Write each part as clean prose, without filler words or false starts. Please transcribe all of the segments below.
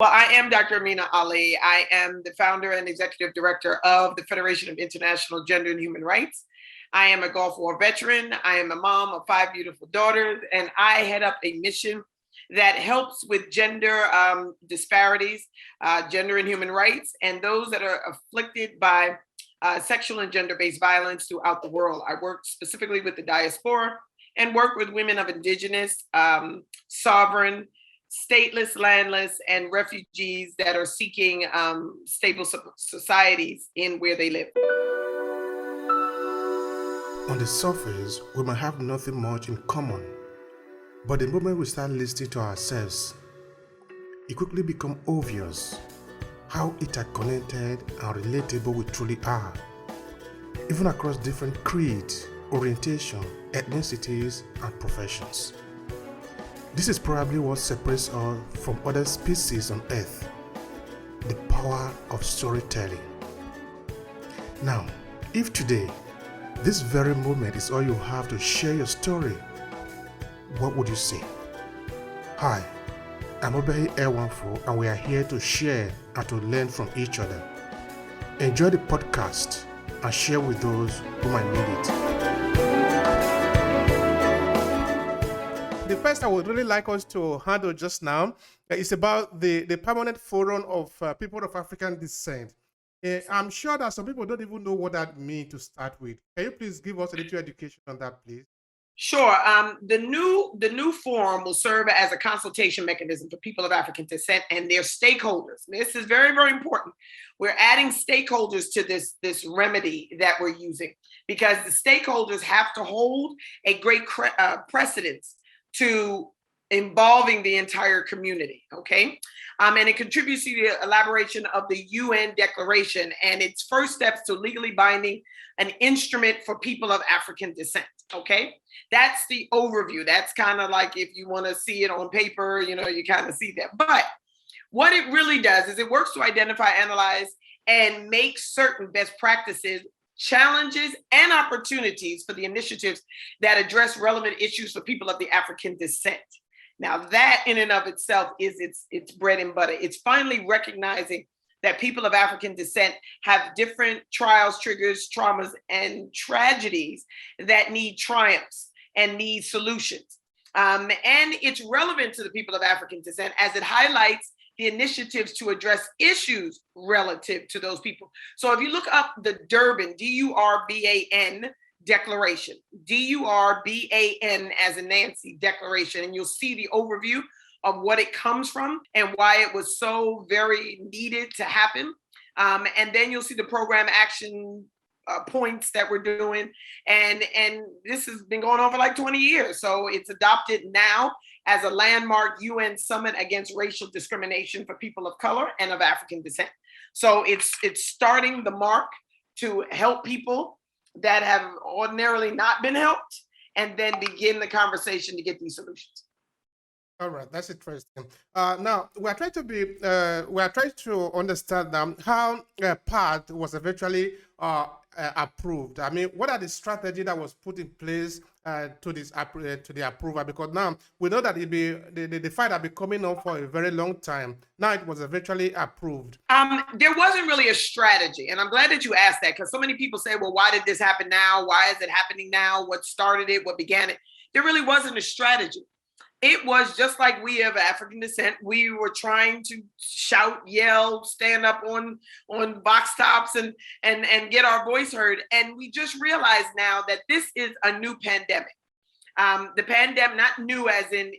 Well, I am Dr. Ameena Ali. I am the founder and executive director of the Federation of International Gender and Human Rights. I am a Gulf War veteran. I am a mom of 5 beautiful daughters, and I head up a mission that helps with gender disparities, gender and human rights, and those that are afflicted by sexual and gender-based violence throughout the world. I work specifically with the Diaspora and work with women of indigenous, sovereign, stateless, landless, and refugees that are seeking stable societies in where they live. On the surface, we might have nothing much in common, but the moment we start listening to ourselves, it quickly becomes obvious how interconnected and relatable we truly are, even across different creeds, orientation, ethnicities, and professions. This is probably what separates us from other species on Earth, the power of storytelling. Now, if today, this very moment is all you have to share your story, what would you say? Hi, I'm Obehi and we are here to share and to learn from each other. Enjoy the podcast and share with those who might need it. The first I would really like us to handle just now is about the Permanent Forum of People of African Descent. I'm sure that some people don't even know what that means to start with. Can you please give us a little education on that, please? Sure. The new forum will serve as a consultation mechanism for people of African descent and their stakeholders. This is very, very important. We're adding stakeholders to this remedy that we're using because the stakeholders have to hold a great precedence to involving the entire community, okay? And it contributes to the elaboration of the UN Declaration and its first steps to legally binding an instrument for people of African descent, okay? That's the overview. That's kind of like if you want to see it on paper, you kind of see that. But what it really does is it works to identify, analyze, and make certain best practices, challenges, and opportunities for the initiatives that address relevant issues for people of the African descent. Now, that in and of itself is its bread and butter. It's finally recognizing that people of African descent have different trials, triggers, traumas, and tragedies that need triumphs and need solutions. And it's relevant to the people of African descent as it highlights the initiatives to address issues relative to those people. So if you look up the Durban, D-U-R-B-A-N Declaration, D-U-R-B-A-N as in Nancy Declaration, and you'll see the overview of what it comes from and why it was so very needed to happen. And then you'll see the program action points that we're doing. And this has been going on for like 20 years. So it's adopted now as a landmark UN summit against racial discrimination for people of color and of African descent. So it's starting the mark to help people that have ordinarily not been helped and then begin the conversation to get these solutions. All right, that's interesting. Now we are trying to understand how PAD was eventually approved. I mean, what are the strategies that was put in place to the approval? Because now we know that the fight had been coming on for a very long time. Now it was eventually approved. There wasn't really a strategy, and I'm glad that you asked that because so many people say, "Well, why did this happen now? Why is it happening now? What started it? What began it?" There really wasn't a strategy. It was just like we of African descent. We were trying to shout, yell, stand up on box tops and get our voice heard. And we just realized now that this is a new pandemic. The pandemic, not new as in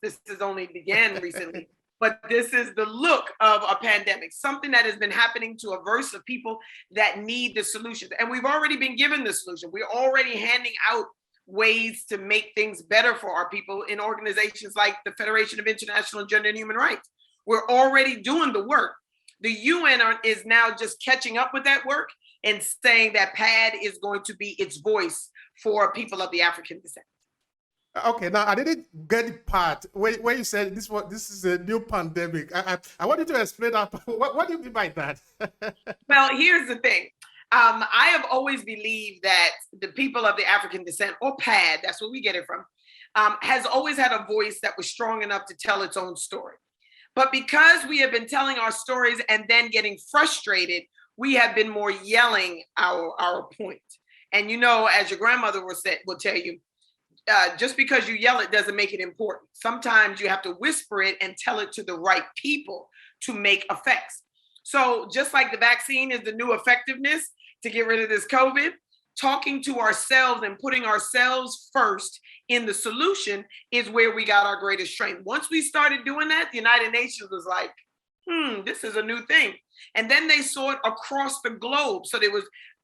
this has only began recently, but this is the look of a pandemic, something that has been happening to a verse of people that need the solutions. And we've already been given the solution. We're already handing out ways to make things better for our people in organizations like the Federation of International Gender and Human Rights. We're already doing the work. The UN is now just catching up with that work and saying that PAD is going to be its voice for people of the African descent. Okay, now I didn't get the part where you said this is a new pandemic. I want you to explain that. What do you mean by that? Well, here's the thing. I have always believed that the people of the African descent, or PAD, that's where we get it from, has always had a voice that was strong enough to tell its own story. But because we have been telling our stories and then getting frustrated, we have been more yelling our point. And as your grandmother will tell you, just because you yell it doesn't make it important. Sometimes you have to whisper it and tell it to the right people to make effects. So just like the vaccine is the new effectiveness to get rid of this COVID, talking to ourselves and putting ourselves first in the solution is where we got our greatest strength. Once we started doing that, the United Nations was like, this is a new thing. And then they saw it across the globe. So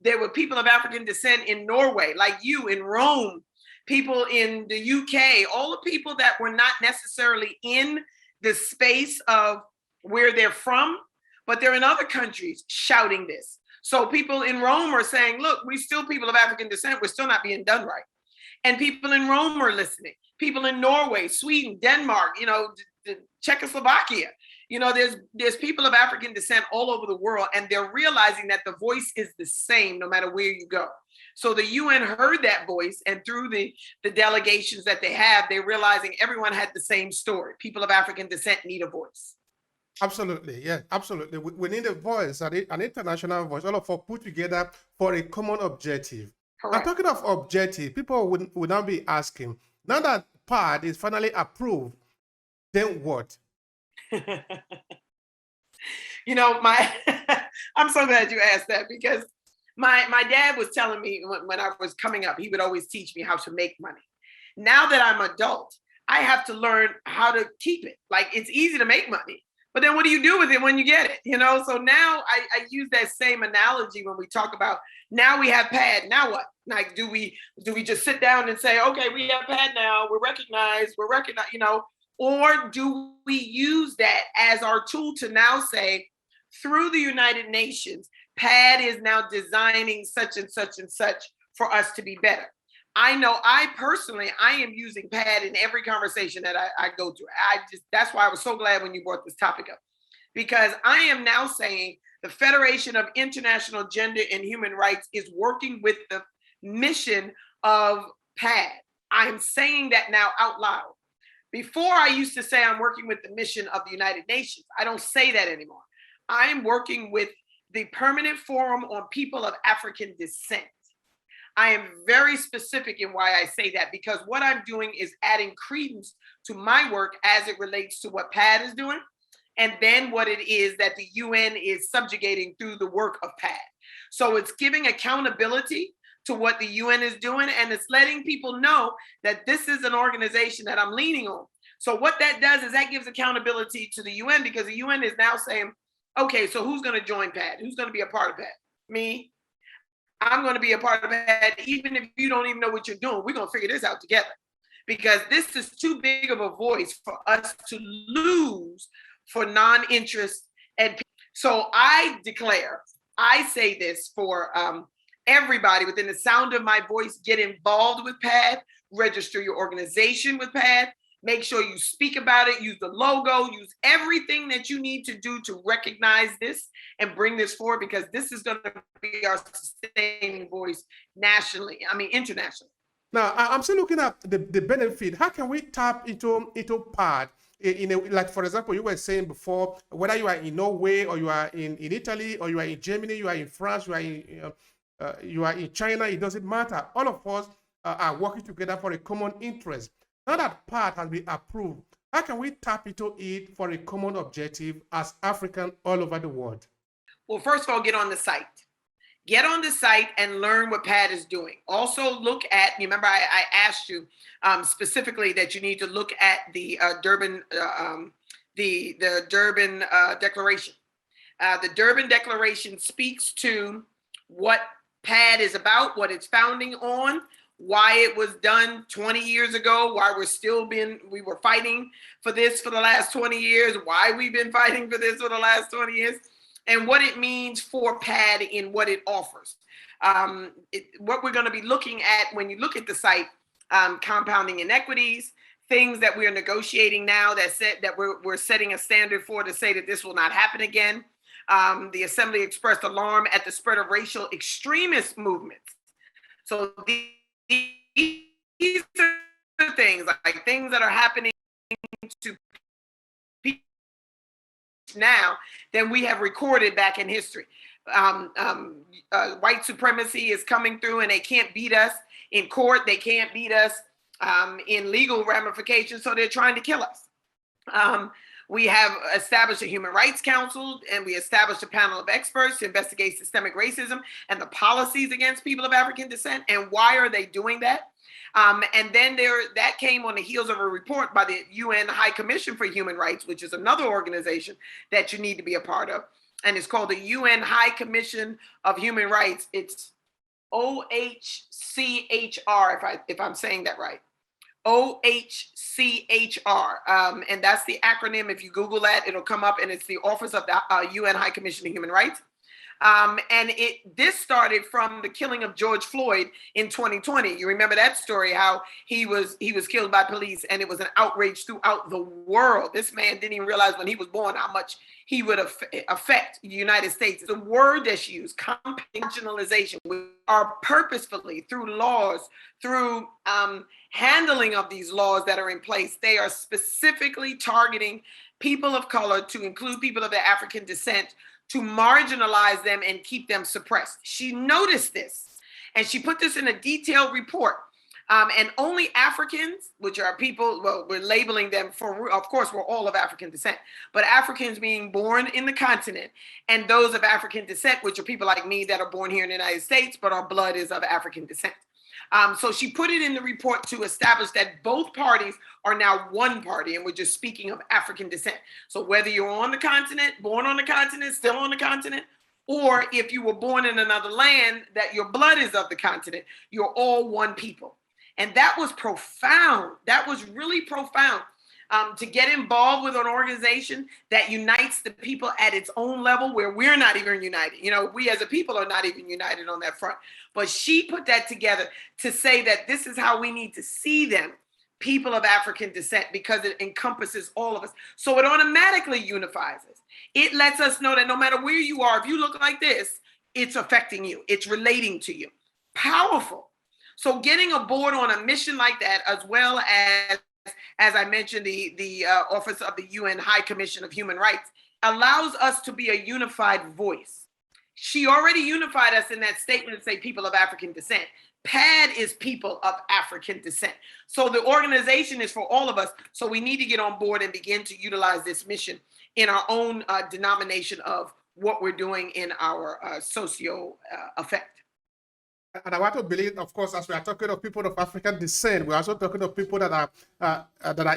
there were people of African descent in Norway, like you, in Rome, people in the UK, all the people that were not necessarily in the space of where they're from, but they're in other countries shouting this. So people in Rome are saying, look, we still people of African descent, we're still not being done right. And people in Rome are listening. People in Norway, Sweden, Denmark, Czechoslovakia. There's people of African descent all over the world, and they're realizing that the voice is the same no matter where you go. So the UN heard that voice, and through the delegations that they have, they're realizing everyone had the same story. People of African descent need a voice. Absolutely, yeah, absolutely. We need a voice, an international voice, all of us put together for a common objective. Correct. And talking of objective, people would now be asking, now that PAD is finally approved, then what? I'm so glad you asked that, because my dad was telling me when I was coming up, he would always teach me how to make money. Now that I'm adult, I have to learn how to keep it. Like, it's easy to make money, but then what do you do with it when you get it? So now I use that same analogy when we talk about, now we have PAD, now what? Like, do we just sit down and say, okay, we have PAD now, we're recognized, or do we use that as our tool to now say, through the United Nations, PAD is now designing such and such and such for us to be better. I know I am using PAD in every conversation that I go through. That's why I was so glad when you brought this topic up, because I am now saying the Federation of International Gender and Human Rights is working with the mission of PAD. I'm saying that now out loud. Before, I used to say I'm working with the mission of the United Nations. I don't say that anymore. I'm working with the Permanent Forum on People of African Descent. I am very specific in why I say that, because what I'm doing is adding credence to my work as it relates to what PAD is doing, and then what it is that the UN is subjugating through the work of PAD. So it's giving accountability to what the UN is doing, and it's letting people know that this is an organization that I'm leaning on. So what that does is that gives accountability to the UN, because the UN is now saying, okay, so who's going to join PAD? Who's going to be a part of PAD? Me. I'm going to be a part of PAD. Even if you don't even know what you're doing, we're going to figure this out together, because this is too big of a voice for us to lose for non-interest. And so I say this for everybody within the sound of my voice: get involved with PAD, register your organization with PAD, make sure you speak about it, use the logo, use everything that you need to do to recognize this and bring this forward, because this is going to be our sustaining voice internationally. Now, I'm still looking at the benefit. How can we tap into PAD? Like, for example, you were saying before, whether you are in Norway or you are in Italy or you are in Germany, you are in France, you are in China, it doesn't matter. All of us are working together for a common interest. Now that PAD has been approved, how can we tap into it for a common objective as Africans all over the world? Well, first of all, get on the site. Get on the site and learn what PAD is doing. Also look at, remember I asked you specifically that you need to look at the Durban Declaration. The Durban Declaration speaks to what PAD is about, what it's founding on, why it was done 20 years ago, why we were fighting for this for the last 20 years, why we've been fighting for this for the last 20 years, and what it means for PAD in what it offers. What we're going to be looking at when you look at the site, compounding inequities, things that we're negotiating now that we're setting a standard for, to say that this will not happen again. The Assembly expressed alarm at the spread of racial extremist movements. So these are things like things that are happening to now than we have recorded back in history. White supremacy is coming through, and they can't beat us in court. They can't beat us in legal ramifications, so they're trying to kill us. We have established a Human Rights Council, and we established a panel of experts to investigate systemic racism and the policies against people of African descent. And why are they doing that? And then that came on the heels of a report by the UN High Commission for Human Rights, which is another organization that you need to be a part of. And it's called the UN High Commission of Human Rights. It's OHCHR, if I'm saying that right. OHCHR. And that's the acronym. If you Google that, it'll come up, and it's the Office of the UN High Commission of Human Rights. And this started from the killing of George Floyd in 2020. You remember that story, how he was killed by police, and it was an outrage throughout the world. This man didn't even realize when he was born how much he would affect the United States. The word that's used, compartmentalization, are purposefully through laws, through handling of these laws that are in place, they are specifically targeting people of color, to include people of the African descent, to marginalize them and keep them suppressed. She noticed this, and she put this in a detailed report. And only Africans, which are people, well, we're labeling them for, of course, we're all of African descent, but Africans being born in the continent, and those of African descent, which are people like me that are born here in the United States, but our blood is of African descent. So she put it in the report to establish that both parties are now one party, and we're just speaking of African descent. So whether you're on the continent, born on the continent, still on the continent, or if you were born in another land that your blood is of the continent, you're all one people. And that was profound. That was really profound. To get involved with an organization that unites the people at its own level, where we're not even united. You know, we as a people are not even united on that front. But she put that together to say that this is how we need to see them, people of African descent, because it encompasses all of us. So it automatically unifies us. It lets us know that no matter where you are, if you look like this, it's affecting you. It's relating to you. Powerful. So getting aboard on a mission like that, as well as I mentioned, the Office of the UN High Commission of Human Rights, allows us to be a unified voice. She already unified us in that statement to say people of African descent. PAD is people of African descent. So the organization is for all of us. So we need to get on board and begin to utilize this mission in our own denomination of what we're doing in our socio effect. And I want to believe, of course, as we are talking of people of African descent, we're also talking of people that are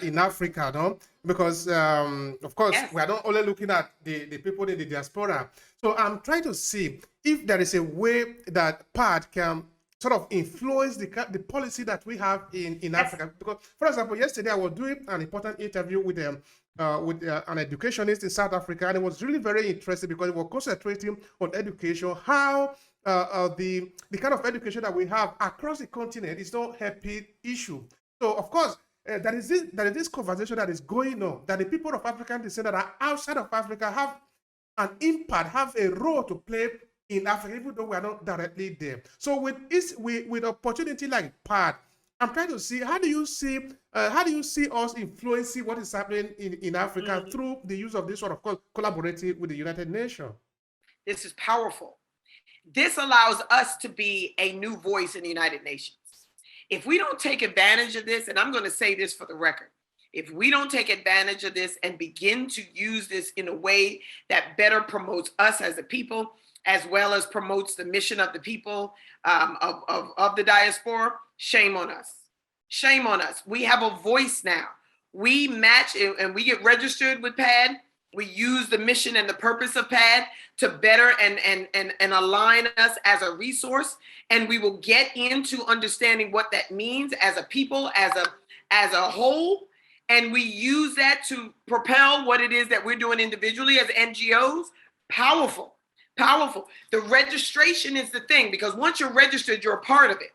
in Africa, no? Because, of course, yes, we are not only looking at the people in the diaspora. So I'm trying to see if there is a way that PAD can sort of influence the policy that we have in Africa. Because, for example, yesterday I was doing an important interview with an educationist in South Africa, and it was really very interesting because it was concentrating on education, how the kind of education that we have across the continent is not a happy issue. So, of course, there is this conversation that is going on, that the people of African descent that are outside of Africa have an impact, have a role to play in Africa, even though we are not directly there. So with opportunity like PAD, I'm trying to see, how do you see us influencing what is happening in Africa through the use of this sort of collaborating with the United Nations? This is powerful. This allows us to be a new voice in the United Nations. If we don't take advantage of this, and I'm going to say this for the record, if we don't take advantage of this and begin to use this in a way that better promotes us as a people, as well as promotes the mission of the people of the diaspora, shame on us. Shame on us. We have a voice now. We match and we get registered with PAD. We use the mission and the purpose of PAD to better and align us as a resource. And we will get into understanding what that means as a people, as a whole. And we use that to propel what it is that we're doing individually as NGOs. Powerful, powerful. The registration is the thing, because once you're registered, you're a part of it.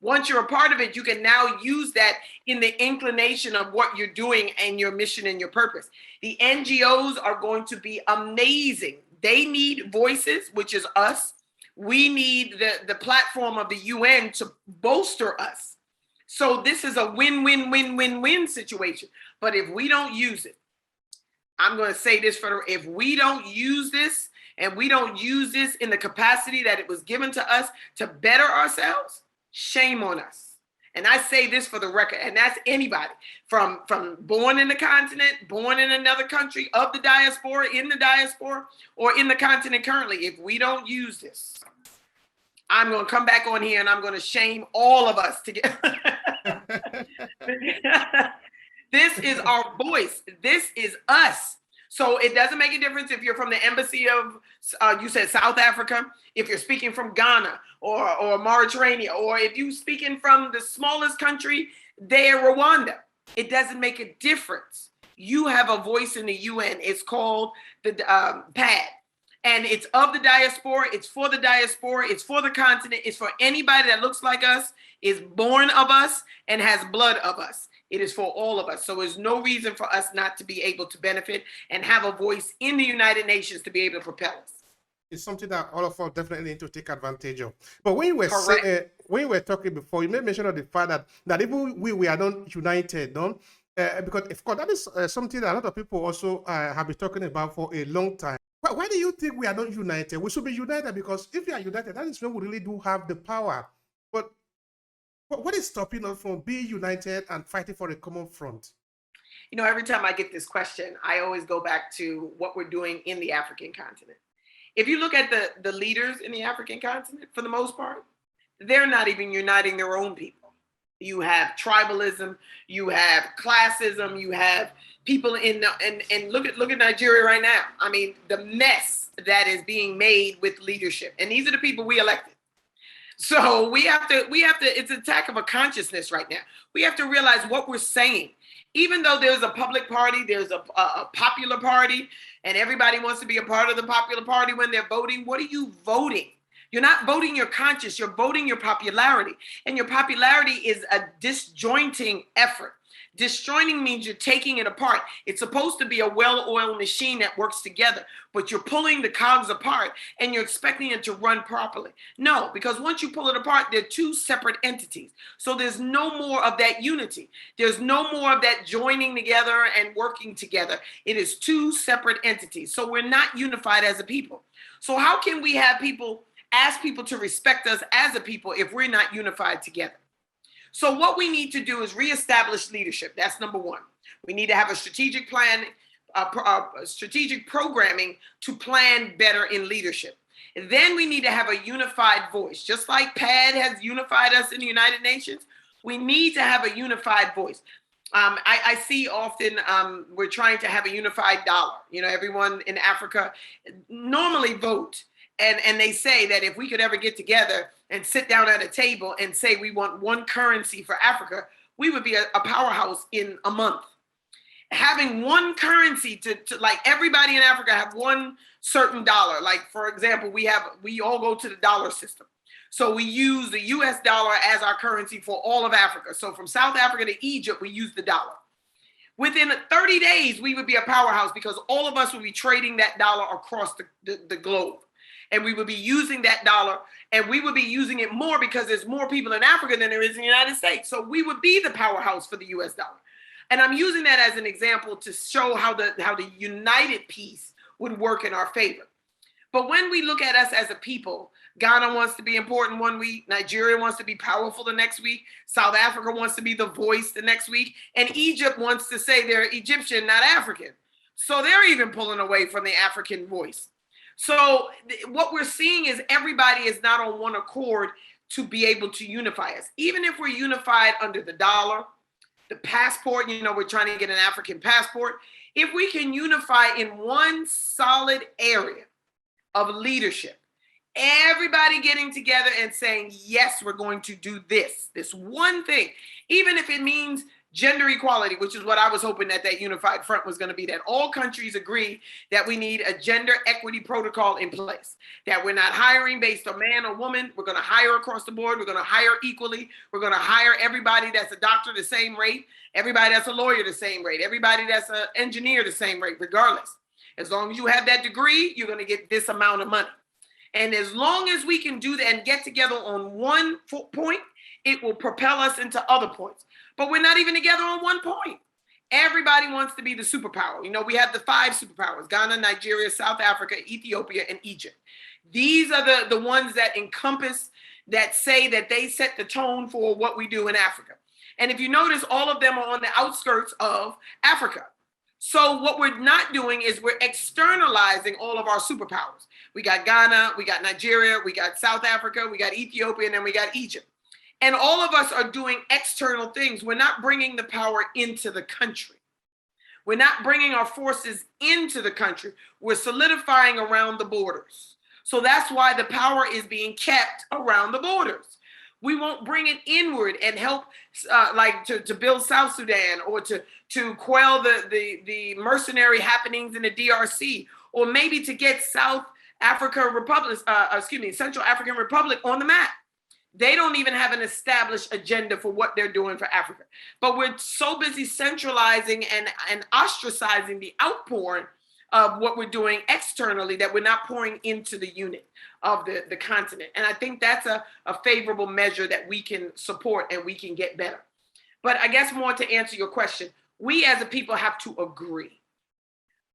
Once you're a part of it, you can now use that in the inclination of what you're doing and your mission and your purpose. The NGOs are going to be amazing. They need voices, which is us. We need the platform of the UN to bolster us. So this is a win-win-win-win-win situation. But if we don't use it, I'm going to say this if we don't use this and we don't use this in the capacity that it was given to us to better ourselves, shame on us. And I say this for the record, and that's anybody from born in the continent, born in another country, of the diaspora, in the diaspora, or in the continent currently. If we don't use this, I'm going to come back on here and I'm going to shame all of us together. This is our voice. This is us. So it doesn't make a difference if you're from the embassy of, you said South Africa, if you're speaking from Ghana or Mauritania, or if you're speaking from the smallest country there, Rwanda. It doesn't make a difference. You have a voice in the UN. It's called the PAD. And it's of the diaspora. It's for the diaspora. It's for the continent. It's for anybody that looks like us, is born of us, and has blood of us. It is for all of us. So there's no reason for us not to be able to benefit and have a voice in the United Nations to be able to propel us. It's something that all of us definitely need to take advantage of. But when you were talking before, you made mention of the fact that even we are not united, no? Because of course that is something that a lot of people also have been talking about for a long time. Why do you think we are not united? We should be united, because if we are united, that is when we really do have the power. But what is stopping us from being united and fighting for a common front? You know, every time I get this question, I always go back to what we're doing in the African continent. If you look at the leaders in the African continent, for the most part, they're not even uniting their own people. You have tribalism, you have classism, you have people and look at Nigeria right now. I mean, the mess that is being made with leadership. And these are the people we elected. So we have to, it's an attack of a consciousness right now. We have to realize what we're saying. Even though there's a public party, there's a popular party, and everybody wants to be a part of the popular party when they're voting. What are you voting? You're not voting your conscience, you're voting your popularity. And your popularity is a disjointing effort. Disjointing means you're taking it apart. It's supposed to be a well-oiled machine that works together, but you're pulling the cogs apart and you're expecting it to run properly. No, because once you pull it apart, they're two separate entities. So there's no more of that unity. There's no more of that joining together and working together. It is two separate entities. So we're not unified as a people. So how can we have people ask people to respect us as a people if we're not unified together? So what we need to do is reestablish leadership. That's number one. We need to have a strategic plan, strategic programming to plan better in leadership. And then we need to have a unified voice. Just like PAD has unified us in the United Nations, we need to have a unified voice. I see often we're trying to have a unified dollar. You know, everyone in Africa normally vote. And they say that if we could ever get together and sit down at a table and say we want one currency for Africa, we would be a powerhouse in a month. Having one currency to like everybody in Africa have one certain dollar. Like, for example, we all go to the dollar system. So we use the US dollar as our currency for all of Africa. So from South Africa to Egypt, we use the dollar. Within 30 days, we would be a powerhouse because all of us would be trading that dollar across the globe. And we would be using that dollar, and we would be using it more because there's more people in Africa than there is in the United States. So we would be the powerhouse for the US dollar. And I'm using that as an example to show how the united piece would work in our favor. But when we look at us as a people, Ghana wants to be important one week, Nigeria wants to be powerful the next week, South Africa wants to be the voice the next week, and Egypt wants to say they're Egyptian, not African. So they're even pulling away from the African voice. So what we're seeing is everybody is not on one accord to be able to unify us. Even if we're unified under the dollar, the passport, you know, we're trying to get an African passport. If we can unify in one solid area of leadership, everybody getting together and saying, yes, we're going to do this one thing, even if it means gender equality, which is what I was hoping that unified front was going to be, that all countries agree that we need a gender equity protocol in place, that we're not hiring based on man or woman. We're going to hire across the board. We're going to hire equally. We're going to hire everybody that's a doctor the same rate, everybody that's a lawyer the same rate, everybody that's an engineer the same rate, regardless. As long as you have that degree, you're going to get this amount of money. And as long as we can do that and get together on one point, it will propel us into other points. But we're not even together on one point. Everybody wants to be the superpower. You know, we have the 5 superpowers: Ghana, Nigeria, South Africa, Ethiopia, and Egypt. These are the ones that encompass, that say that they set the tone for what we do in Africa. And if you notice, all of them are on the outskirts of Africa. So what we're not doing is we're externalizing all of our superpowers. We got Ghana, we got Nigeria, we got South Africa, we got Ethiopia, and then we got Egypt. And all of us are doing external things. We're not bringing the power into the country. We're not bringing our forces into the country. We're solidifying around the borders. So that's why the power is being kept around the borders. We won't bring it inward and help to build South Sudan, or to quell the mercenary happenings in the DRC, or maybe to get Central African Republic on the map. They don't even have an established agenda for what they're doing for Africa. But we're so busy centralizing and ostracizing the outpouring of what we're doing externally that we're not pouring into the unit of the continent. And I think that's a favorable measure that we can support and we can get better. But I guess more to answer your question, we as a people have to agree.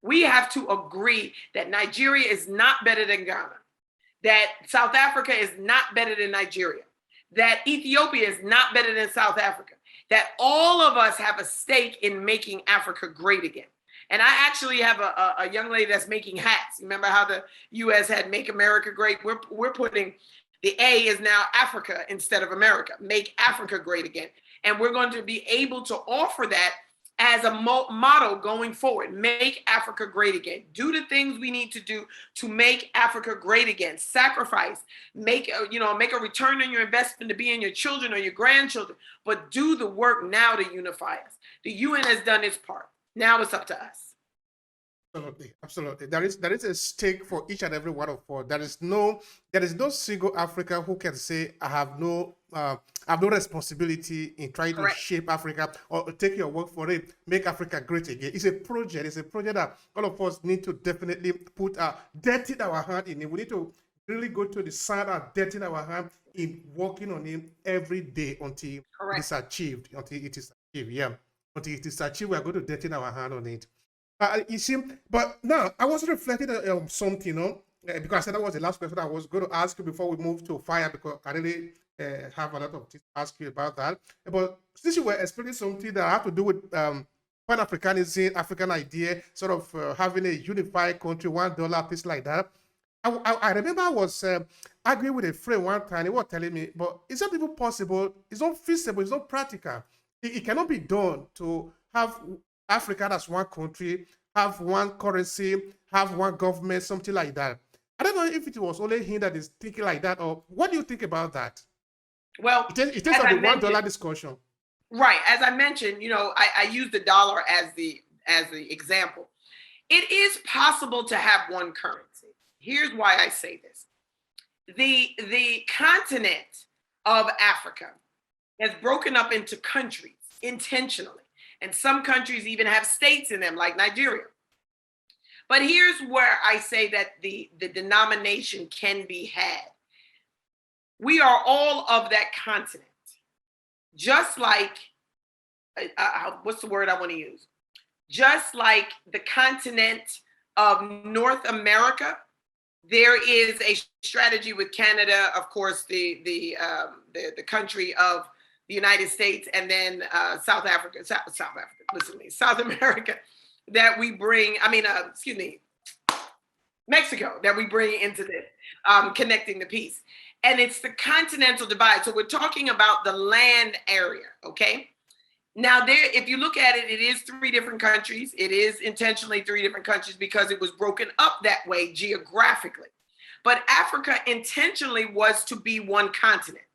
We have to agree that Nigeria is not better than Ghana, that South Africa is not better than Nigeria, that Ethiopia is not better than South Africa, that all of us have a stake in making Africa great again. And I actually have a young lady that's making hats. Remember how the U.S. had Make America Great? We're putting the A is now Africa instead of America. Make Africa great again. And we're going to be able to offer that as a motto going forward. Make Africa great again. Do the things we need to do to make Africa great again. Sacrifice. Make a return on your investment to be in your children or your grandchildren. But do the work now to unify us. The UN has done its part. Now it's up to us. Absolutely. There is a stake for each and every one of us. There is no single African who can say I have no responsibility in trying to shape Africa or take your work for it, make Africa great again. It's a project. It's a project that all of us need to definitely put dirt in our hand in it. We need to really go to the side and dirt in our hand in working on it every day until it's achieved. Until it is achieved, yeah. Until it is achieved, we are going to dirty our hand on it. You see, but now I was reflecting on something, because I said that was the last question I was going to ask you before we move to FIGHR, because I really have a lot of things to ask you about that. But since you were explaining something that had to do with Pan-Africanism, African idea, sort of having a unified country, $1, things like that. I remember I was arguing with a friend one time. He was telling me, but it's not even possible. It's not feasible. It's not practical. It cannot be done to have Africa as one country, have one currency, have one government, something like that. I don't know if it was only him that is thinking like that, or what do you think about that? Well, it is on the $1 discussion. Right. As I mentioned, I use the dollar as the example. It is possible to have one currency. Here's why I say this. The continent of Africa has broken up into countries intentionally. And some countries even have states in them, like Nigeria. But here's where I say that the denomination can be had. We are all of that continent. Just like, what's the word I want to use? Just like the continent of North America, there is a strategy with Canada, of course, the country of the United States, and then South America, that we bring, Mexico, that we bring into this, connecting the piece. And it's the continental divide. So we're talking about the land area, okay? Now, if you look at it, it is 3 different countries. It is intentionally 3 different countries because it was broken up that way geographically. But Africa intentionally was to be one continent.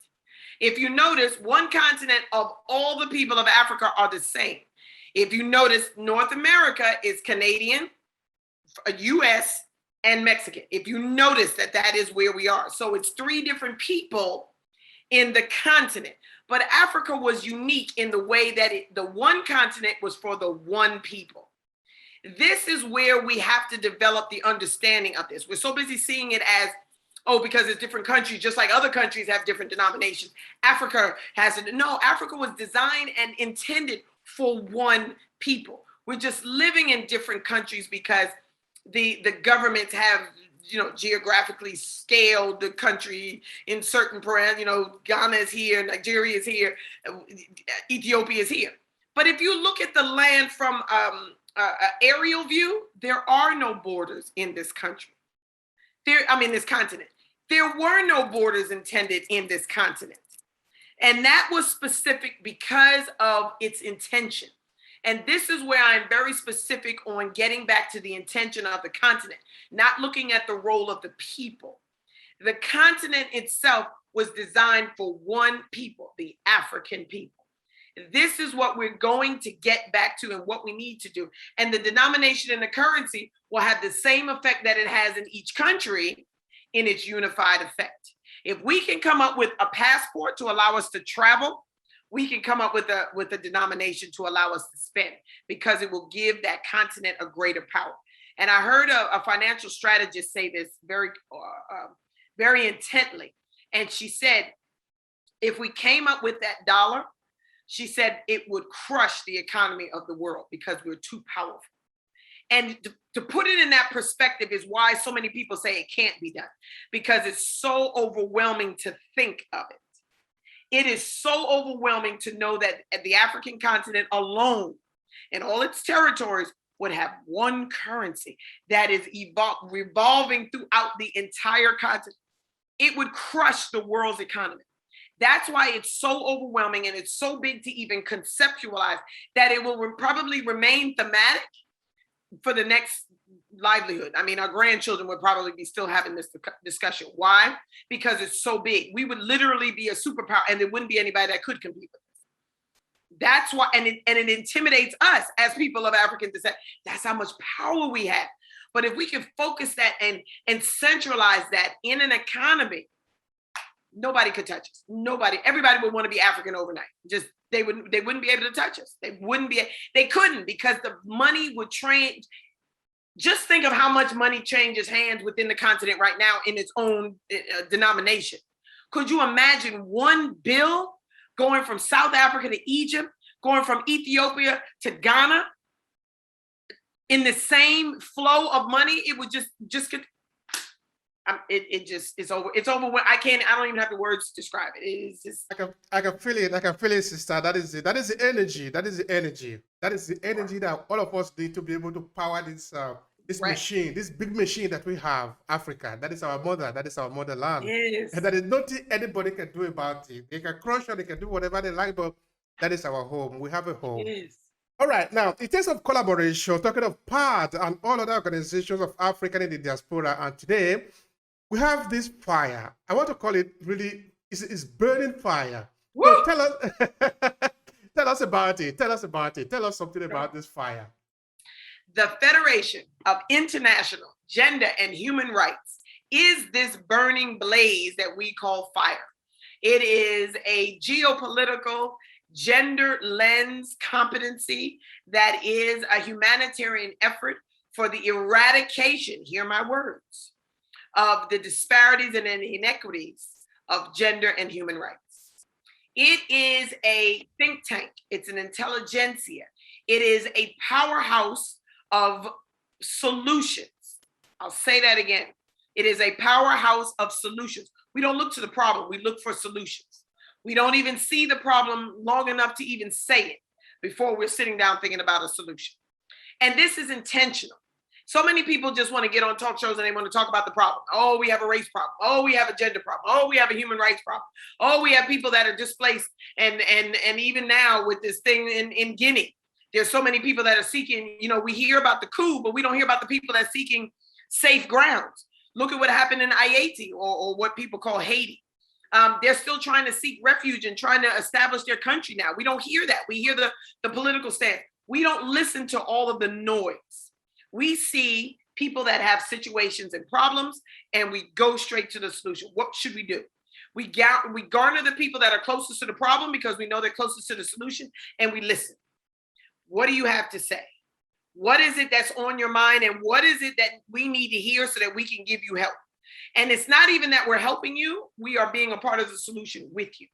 If you notice, one continent of all the people of Africa are the same. If you notice, North America is Canadian, US, and Mexican. If you notice that is where we are. So it's 3 different people in the continent. But Africa was unique in the way that the one continent was for the one people. This is where we have to develop the understanding of this. We're so busy seeing it as, because it's different countries, just like other countries have different denominations. Africa has it. No, Africa was designed and intended for one people. We're just living in different countries because the governments have, geographically scaled the country in certain parameters. Ghana is here, Nigeria is here, Ethiopia is here. But if you look at the land from an aerial view, there are no borders in this country. This continent. There were no borders intended in this continent. And that was specific because of its intention. And this is where I'm very specific on getting back to the intention of the continent, not looking at the role of the people. The continent itself was designed for one people, the African people. This is what we're going to get back to and what we need to do. And the denomination and the currency will have the same effect that it has in each country in its unified effect. If we can come up with a passport to allow us to travel, we can come up with a denomination to allow us to spend, because it will give that continent a greater power. And I heard a financial strategist say this very intently. And she said, if we came up with that dollar, she said it would crush the economy of the world because we're too powerful. And to put it in that perspective is why so many people say it can't be done, because it's so overwhelming to think of it. It is so overwhelming to know that the African continent alone and all its territories would have one currency that is revolving throughout the entire continent. It would crush the world's economy. That's why it's so overwhelming and it's so big to even conceptualize that it will probably remain thematic for the next livelihood. Our grandchildren would probably be still having this discussion. Why? Because it's so big. We would literally be a superpower and there wouldn't be anybody that could compete with us. That's why, and it intimidates us as people of African descent. That's how much power we have. But if we can focus that and centralize that in an economy, nobody could touch us. Nobody. Everybody would want to be African overnight. Just they wouldn't be able to touch us. They couldn't, because the money would change. Just think of how much money changes hands within the continent right now in its own denomination. Could you imagine one bill going from South Africa to Egypt, going from Ethiopia to Ghana in the same flow of money? It would just get. It's over. It's over. I don't even have the words to describe it. It's just. I can feel it. I can feel it, sister. That is it. That is the energy. That is the energy. That is the energy that all of us need to be able to power this right. Machine, this big machine that we have, Africa. That is our mother. That is our motherland. Yes. And that is nothing anybody can do about it. They can crush it. They can do whatever they like, but that is our home. We have a home. Yes. All right. Now, in terms of collaboration, talking of PAD and all other organizations of African in the diaspora, and today we have this fire. I want to call it really, it's burning fire. So tell us about it. Tell us about it. Tell us something about this fire. The Federation of International Gender and Human Rights is this burning blaze that we call FIGHR. It is a geopolitical gender lens competency that is a humanitarian effort for the eradication, hear my words, of the disparities and inequities of gender and human rights. It is a think tank. It's an intelligentsia. It is a powerhouse of solutions. I'll say that again. It is a powerhouse of solutions. We don't look to the problem. We look for solutions. We don't even see the problem long enough to even say it before we're sitting down thinking about a solution. And this is intentional. So many people just want to get on talk shows and they want to talk about the problem. Oh, we have a race problem. Oh, we have a gender problem. Oh, we have a human rights problem. Oh, we have people that are displaced. And even now with this thing in Guinea, there's so many people that are seeking, we hear about the coup, but we don't hear about the people that are seeking safe grounds. Look at what happened in Haiti or what people call Haiti. They're still trying to seek refuge and trying to establish their country now. We don't hear that. We hear the political stance. We don't listen to all of the noise. We see people that have situations and problems, and we go straight to the solution. What should we do? We garner the people that are closest to the problem because we know they're closest to the solution, and we listen. What do you have to say? What is it that's on your mind, and what is it that we need to hear so that we can give you help? And it's not even that we're helping you. We are being a part of the solution with you.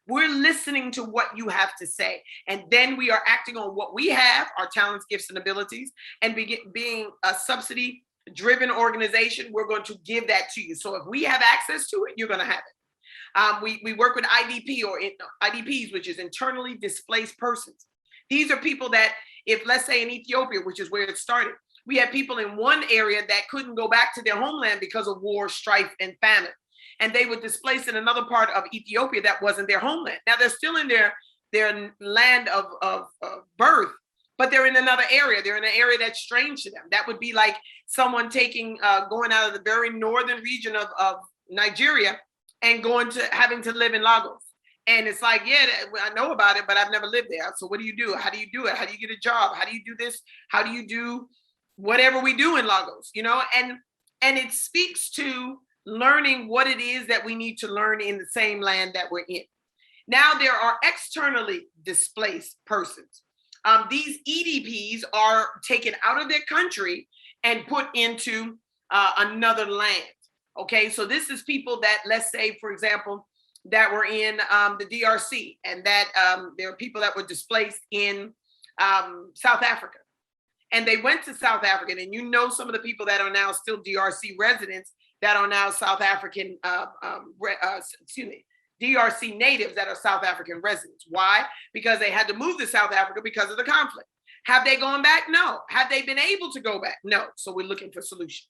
We're listening to what you have to say. And then we are acting on what we have, our talents, gifts, and abilities, and being a subsidy driven organization, we're going to give that to you. So if we have access to it, you're going to have it. We work with IDPs, which is internally displaced persons. These are people that, if let's say in Ethiopia, which is where it started, we had people in one area that couldn't go back to their homeland because of war, strife, and famine. And they were displaced in another part of Ethiopia that wasn't their homeland. Now they're still in their land of birth, but they're in another area. They're in an area that's strange to them. That would be like someone going out of the very northern region of Nigeria and having to live in Lagos. And it's like, yeah, I know about it, but I've never lived there. So what do you do? How do you do it? How do you get a job? How do you do this? How do you do whatever we do in Lagos? And it speaks to learning what it is that we need to learn in the same land that we're in. Now there are externally displaced persons. These EDPs are taken out of their country and put into another land. Okay, so this is people that, let's say, for example, that were in the DRC, and that there are people that were displaced in South Africa. And they went to South Africa, and some of the people that are now still DRC residents that are now South African, DRC natives that are South African residents. Why? Because they had to move to South Africa because of the conflict. Have they gone back? No. Have they been able to go back? No. So we're looking for solutions.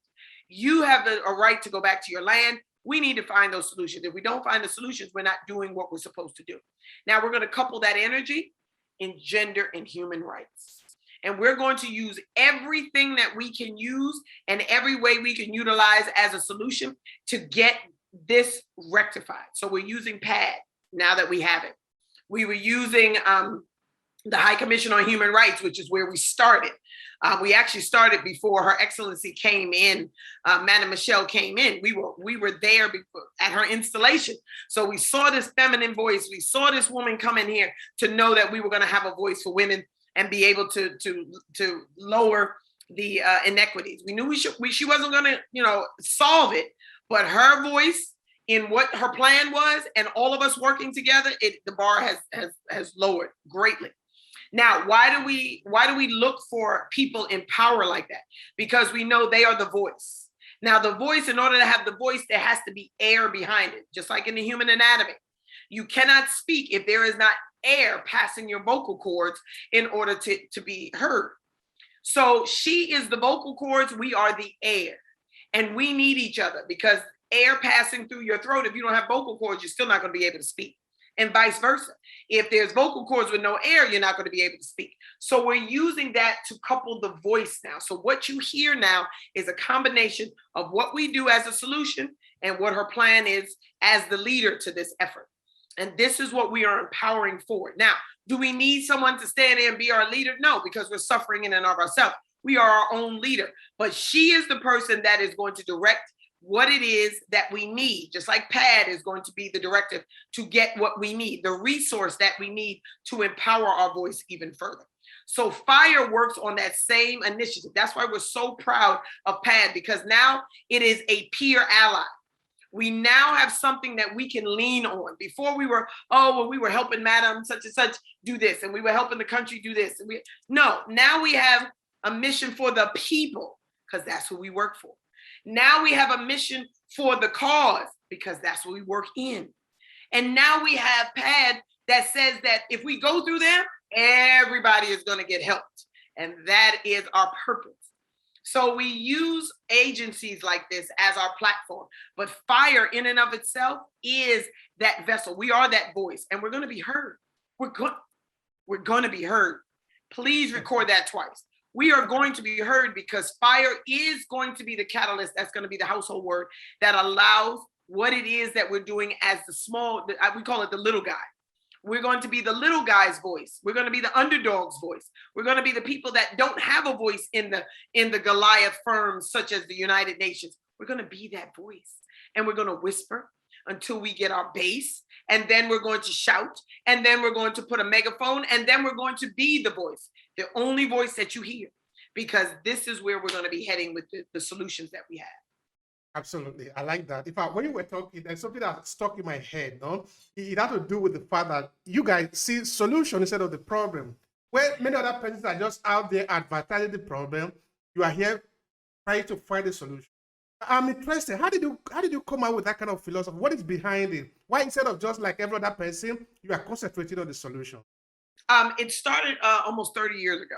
You have a right to go back to your land. We need to find those solutions. If we don't find the solutions, we're not doing what we're supposed to do. Now we're going to couple that energy in gender and human rights. And we're going to use everything that we can use and every way we can utilize as a solution to get this rectified. So we're using PAD now that we have it. We were using the High Commission on Human Rights, which is where we started. We actually started before Her Excellency came in. Madam Michelle came in. We were there at her installation. So we saw this feminine voice. We saw this woman come in here to know that we were going to have a voice for women and be able to lower the inequities. We knew she wasn't going to solve it, but her voice in what her plan was, and all of us working together, the bar has lowered greatly. Now, why do we look for people in power like that? Because we know they are the voice. Now, the voice, in order to have the voice, there has to be air behind it, just like in the human anatomy. You cannot speak if there is not air passing your vocal cords in order to be heard. So she is the vocal cords, we are the air. And we need each other, because air passing through your throat, if you don't have vocal cords, you're still not going to be able to speak. And vice versa. If there's vocal cords with no air, you're not going to be able to speak. So we're using that to couple the voice now. So what you hear now is a combination of what we do as a solution and what her plan is as the leader to this effort. And this is what we are empowering forward. Now, do we need someone to stand there and be our leader? No, because we're suffering in and of ourselves. We are our own leader. But she is the person that is going to direct what it is that we need, just like PAD is going to be the directive to get what we need, the resource that we need to empower our voice even further. So FIGHR works on that same initiative. That's why we're so proud of PAD, because now it is a peer ally. We now have something that we can lean on. Before we were, we were helping Madam such and such do this, and we were helping the country do this. And now we have a mission for the people, because that's who we work for. Now we have a mission for the cause, because that's what we work in. And now we have PAD that says that if we go through them, everybody is going to get helped. And that is our purpose. So we use agencies like this as our platform, but FIGHR in and of itself is that vessel. We are that voice, and we're going to be heard. We're going to be heard. Please record that twice. We are going to be heard, because FIGHR is going to be the catalyst. That's going to be the household word that allows what it is that we're doing as we call it the little guy. We're going to be the little guy's voice. We're going to be the underdog's voice. We're going to be the people that don't have a voice in the Goliath firms, such as the United Nations. We're going to be that voice, and we're going to whisper until we get our base, and then we're going to shout, and then we're going to put a megaphone, and then we're going to be the voice, the only voice that you hear, because this is where we're going to be heading with the solutions that we have. Absolutely. I like that. In fact, when you were talking, there's something that stuck in my head, no? It had to do with the fact that you guys see solution instead of the problem. Where many other persons are just out there advertising the problem, you are here trying to find a solution. I'm interested. How did you come out with that kind of philosophy? What is behind it? Why instead of just like every other person, you are concentrating on the solution? It started almost 30 years ago.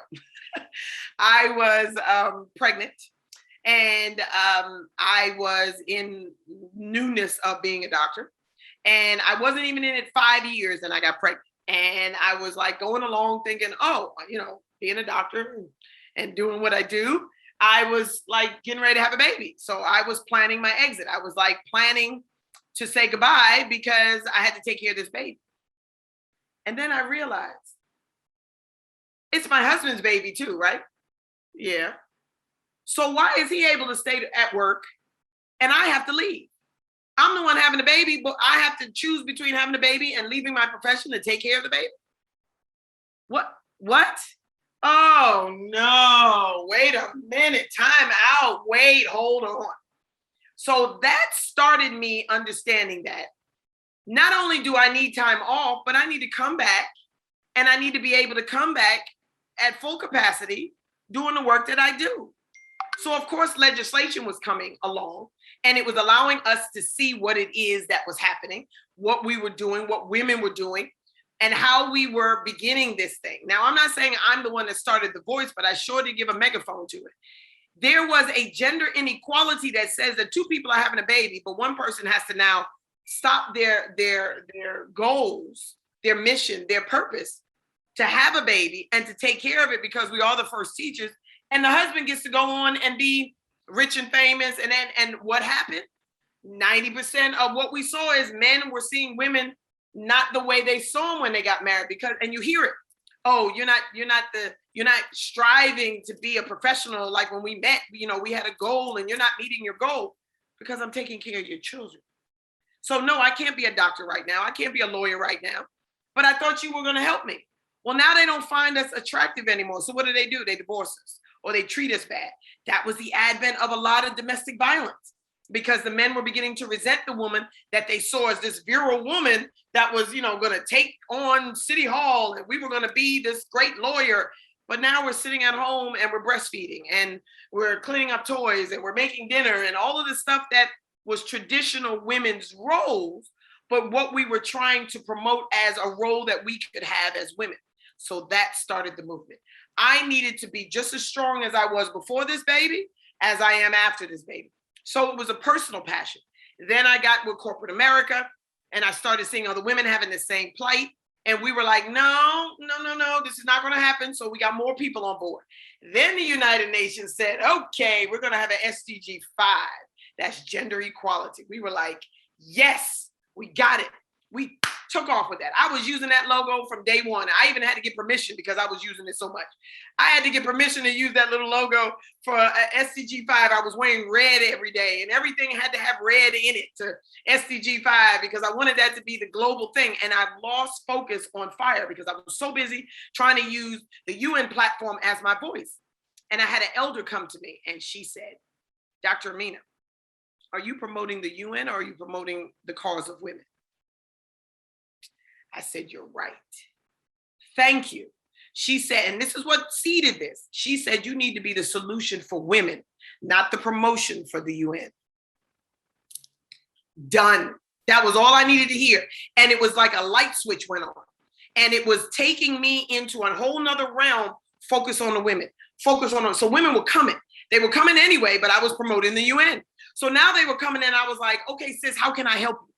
I was pregnant, and I was in newness of being a doctor. And I wasn't even in it 5 years, and I got pregnant. And I was like going along thinking, oh, being a doctor and doing what I do, I was like getting ready to have a baby. So I was planning my exit. I was like planning to say goodbye because I had to take care of this baby. And then I realized it's my husband's baby too, right? Yeah. So why is he able to stay at work and I have to leave? I'm the one having the baby, but I have to choose between having the baby and leaving my profession to take care of the baby? What? Oh no, wait a minute, time out, wait, hold on. So that started me understanding that not only do I need time off, but I need to come back, and I need to be able to come back at full capacity doing the work that I do. So of course, legislation was coming along, and it was allowing us to see what it is that was happening, what we were doing, what women were doing, and how we were beginning this thing. Now, I'm not saying I'm the one that started the voice, but I sure did give a megaphone to it. There was a gender inequality that says that two people are having a baby, but one person has to now stop their goals, their mission, their purpose to have a baby and to take care of it because we are the first teachers. And the husband gets to go on and be rich and famous. And what happened? 90% of what we saw is men were seeing women not the way they saw them when they got married, and you hear it. Oh, you're not striving to be a professional. Like when we met, we had a goal and you're not meeting your goal because I'm taking care of your children. So no, I can't be a doctor right now. I can't be a lawyer right now, but I thought you were going to help me. Well, now they don't find us attractive anymore. So what do? They divorce us or they treat us bad. That was the advent of a lot of domestic violence because the men were beginning to resent the woman that they saw as this virile woman that was, going to take on City Hall and we were going to be this great lawyer. But now we're sitting at home and we're breastfeeding and we're cleaning up toys and we're making dinner and all of the stuff that was traditional women's roles, but what we were trying to promote as a role that we could have as women. So that started the movement. I needed to be just as strong as I was before this baby as I am after this baby. So it was a personal passion. Then I got with corporate America and I started seeing other women having the same plight. And we were like, no, this is not going to happen. So we got more people on board. Then the United Nations said, okay, we're going to have an SDG 5. That's gender equality. We were like, yes, we got it. We took off with that. I was using that logo from day one. I even had to get permission because I was using it so much. I had to get permission to use that little logo for SDG 5. I was wearing red every day and everything had to have red in it to SDG 5 because I wanted that to be the global thing. And I lost focus on FIGHR because I was so busy trying to use the UN platform as my voice. And I had an elder come to me and she said, Dr. Ameena, are you promoting the UN or are you promoting the cause of women? I said, you're right. Thank you. She said, and this is what seeded this. She said, you need to be the solution for women, not the promotion for the UN. Done. That was all I needed to hear. And it was like a light switch went on. And it was taking me into a whole nother realm, focus on the women, focus on them. So women were coming. They were coming anyway, but I was promoting the UN. So now they were coming in. I was like, okay, sis, how can I help you?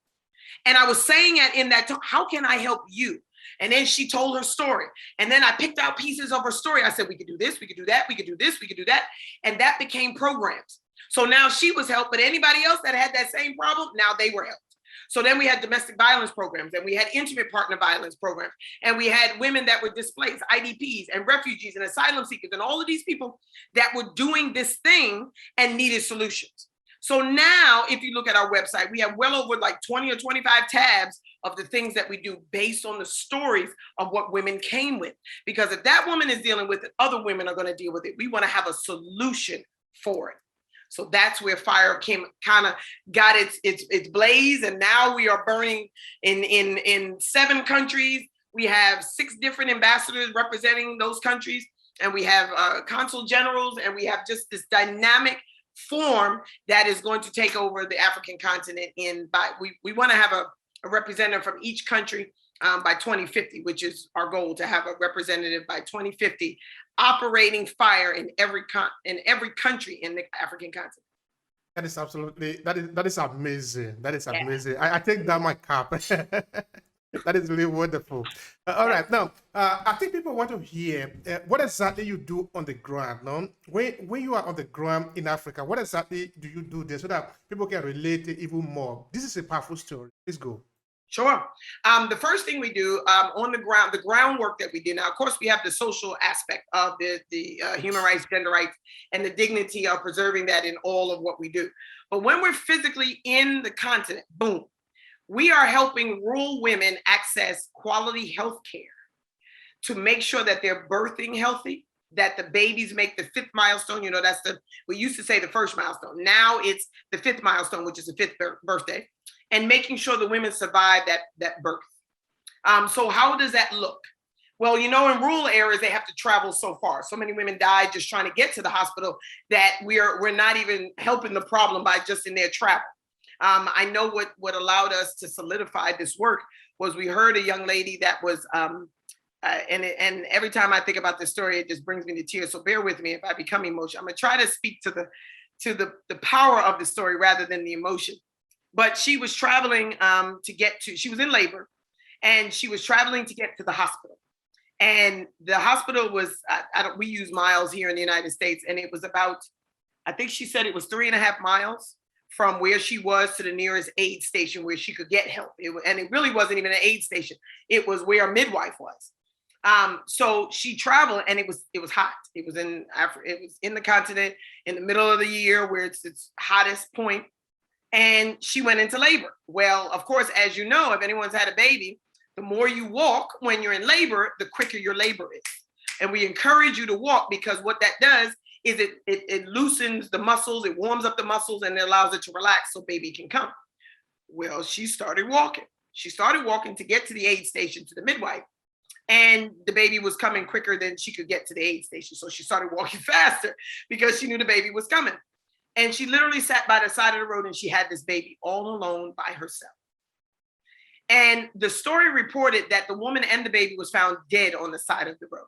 And I was saying it in that, how can I help you? And then she told her story. And then I picked out pieces of her story. I said, we could do this, we could do that, we could do this, we could do that. And that became programs. So now she was helped, but anybody else that had that same problem, now they were helped. So then we had domestic violence programs and we had intimate partner violence programs. And we had women that were displaced, IDPs and refugees and asylum seekers and all of these people that were doing this thing and needed solutions. So now, if you look at our website, we have well over like 20 or 25 tabs of the things that we do based on the stories of what women came with. Because if that woman is dealing with it, other women are going to deal with it. We want to have a solution for it. So that's where FIGHR kind of got its blaze. And now we are burning in 7 countries. We have 6 different ambassadors representing those countries. And we have consul generals, and we have just this dynamic form that is going to take over the African continent we want to have a representative from each country by 2050, which is our goal, to have a representative by 2050 operating FIGHR in every country in the African continent. That is absolutely, that is amazing. That is amazing. I take down my cap. That is really wonderful. All right, now I think people want to hear what exactly you do on the ground. No, when you are on the ground in Africa, what exactly do you do there so that people can relate it even more? This is a powerful story. Please go. Sure. The first thing we do on the ground, the groundwork that we do now, of course, we have the social aspect of the human rights, gender rights, and the dignity of preserving that in all of what we do. But when we're physically in the continent, boom, we are helping rural women access quality health care to make sure that they're birthing healthy, that the babies make the 5th milestone. You know, we used to say the 1st milestone. Now it's the 5th milestone, which is the 5th birthday, and making sure the women survive that birth. So how does that look? Well, you know, in rural areas, they have to travel so far. So many women die just trying to get to the hospital that we're not even helping the problem by just in their travel. I know what allowed us to solidify this work was we heard a young lady that was, and every time I think about this story, it just brings me to tears. So bear with me if I become emotional. I'm gonna try to speak to the power of the story rather than the emotion. But she was traveling she was in labor, and she was traveling to get to the hospital. And the hospital was, we use miles here in the United States, and it was about, I think she said it was 3.5 miles from where she was to the nearest aid station where she could get help. And it really wasn't even an aid station. It was where a midwife was. So she traveled, and it was hot. It was in Africa. It was in the continent in the middle of the year where it's its hottest point. And she went into labor. Well, of course, as you know, if anyone's had a baby, the more you walk when you're in labor, the quicker your labor is. And we encourage you to walk because what that does is it loosens the muscles, it warms up the muscles, and it allows it to relax so baby can come. Well, she started walking. She started walking to get to the aid station to the midwife, and the baby was coming quicker than she could get to the aid station. So she started walking faster because she knew the baby was coming. And she literally sat by the side of the road, and she had this baby all alone by herself. And the story reported that the woman and the baby was found dead on the side of the road.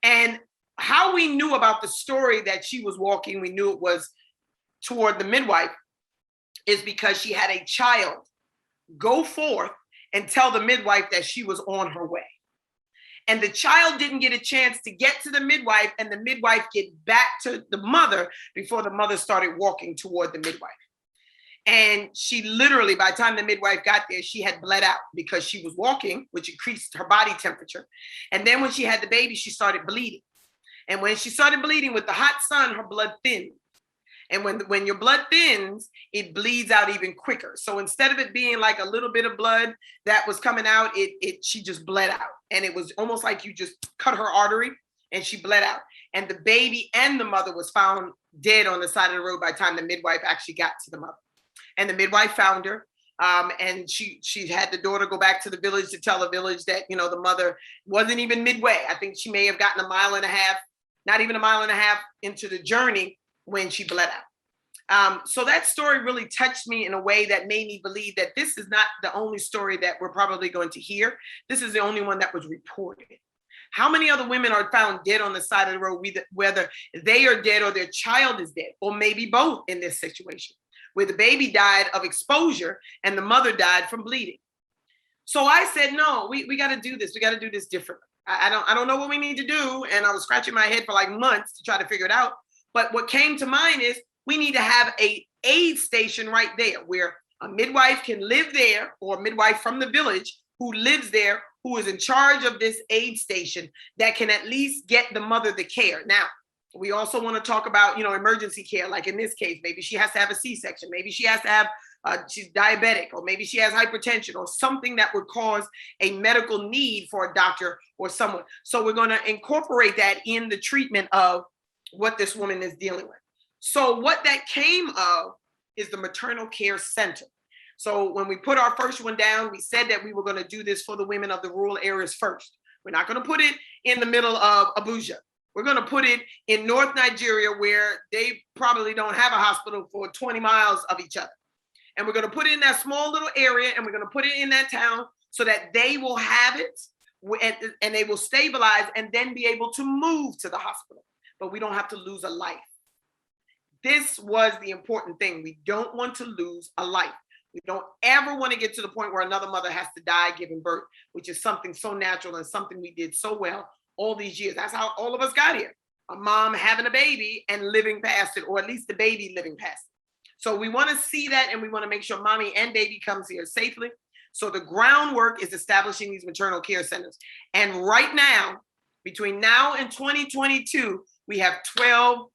And how we knew about the story that she was walking, we knew it was toward the midwife, is because she had a child go forth and tell the midwife that she was on her way. And the child didn't get a chance to get to the midwife, and the midwife get back to the mother before the mother started walking toward the midwife. And she literally, by the time the midwife got there, she had bled out because she was walking, which increased her body temperature. And then when she had the baby, she started bleeding. And when she started bleeding with the hot sun, her blood thinned. And when your blood thins, it bleeds out even quicker. So instead of it being like a little bit of blood that was coming out, she just bled out. And it was almost like you just cut her artery and she bled out. And the baby and the mother was found dead on the side of the road by the time the midwife actually got to the mother. And the midwife found her. And she had the daughter go back to the village to tell the village that, you know, the mother wasn't even midway. I think she may have gotten 1.5 miles, not even 1.5 miles into the journey when she bled out. So that story really touched me in a way that made me believe that this is not the only story that we're probably going to hear. This is the only one that was reported. How many other women are found dead on the side of the road, whether they are dead or their child is dead, or maybe both in this situation, where the baby died of exposure and the mother died from bleeding? So I said, no, we got to do this. We got to do this differently. I don't know what we need to do. And I was scratching my head for like months to try to figure it out. But what came to mind is we need to have a aid station right there where a midwife can live there, or a midwife from the village who lives there, who is in charge of this aid station, that can at least get the mother the care. Now, we also want to talk about, you know, emergency care. Like in this case, maybe she has to have a C-section. Maybe she has to have, she's diabetic, or maybe she has hypertension, or something that would cause a medical need for a doctor or someone. So we're going to incorporate that in the treatment of what this woman is dealing with. So what that came of is the maternal care center. So when we put our first one down, we said that we were going to do this for the women of the rural areas first. We're not going to put it in the middle of Abuja. We're going to put it in North Nigeria, where they probably don't have a hospital for 20 miles of each other. And we're going to put it in that small little area, and we're going to put it in that town so that they will have it and they will stabilize and then be able to move to the hospital. But we don't have to lose a life. This was the important thing. We don't want to lose a life. We don't ever want to get to the point where another mother has to die giving birth, which is something so natural and something we did so well all these years. That's how all of us got here. A mom having a baby and living past it, or at least the baby living past it. So we want to see that, and we want to make sure mommy and baby comes here safely. So the groundwork is establishing these maternal care centers. And right now, between now and 2022, we have 12,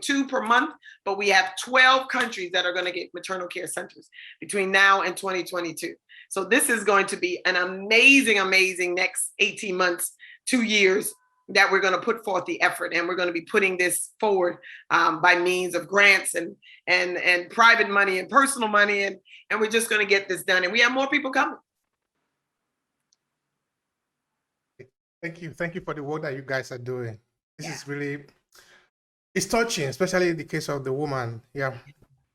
two per month, but we have 12 countries that are going to get maternal care centers between now and 2022. So this is going to be an amazing, amazing next 18 months, 2 years that we're going to put forth the effort. And we're going to be putting this forward by means of grants and private money and personal money. And we're just going to get this done. And we have more people coming. Thank you. Thank you for the work that you guys are doing. This is really, it's touching, especially in the case of the woman. Yeah,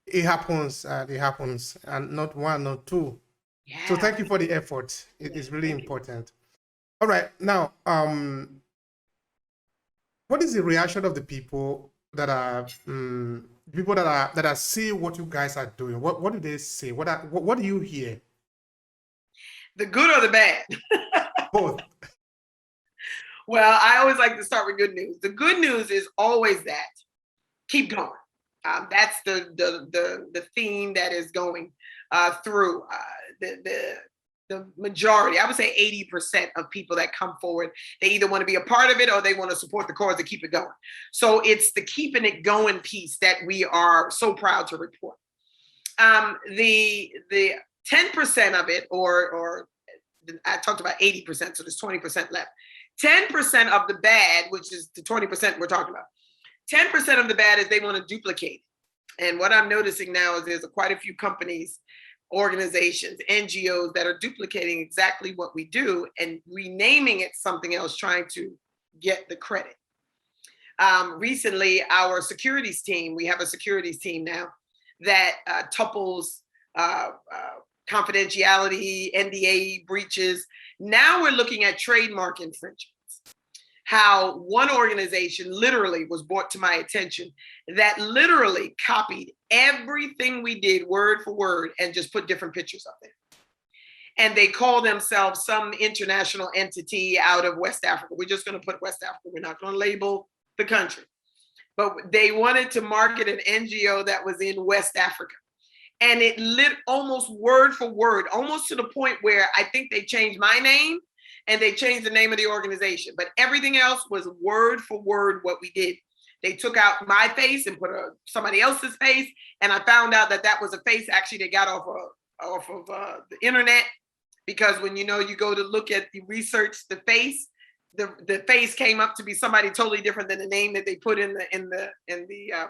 it happens, and not one, not two. Yeah. So thank you for the effort. It is really important. All right, now, what is the reaction of the people that are see what you guys are doing? What do they say? What do you hear? The good or the bad? Both. Well, I always like to start with good news. The good news is always that keep going. That's the theme that is going through the majority. I would say 80% of people that come forward, they either want to be a part of it or they want to support the cause to keep it going. So it's the keeping it going piece that we are so proud to report. The 10% of it, or I talked about 80%, so there's 20% left. 10% of the bad, which is the 20% we're talking about, 10% of the bad is they want to duplicate. And what I'm noticing now is there's quite a few companies, organizations, NGOs that are duplicating exactly what we do and renaming it something else, trying to get the credit. Recently, our securities team, we have a securities team now that tuples confidentiality, NDA breaches. Now we're looking at trademark infringements. How one organization literally was brought to my attention that literally copied everything we did word for word and just put different pictures up there. And they call themselves some international entity out of West Africa. We're just going to put West Africa. We're not going to label the country. But they wanted to market an NGO that was in West Africa. And it lit almost word for word, almost to the point where I think they changed my name and they changed the name of the organization. But everything else was word for word what we did. They took out my face and put somebody else's face. And I found out that that was a face actually they got off of the internet. Because when you go to look at the research, the face came up to be somebody totally different than the name that they put in the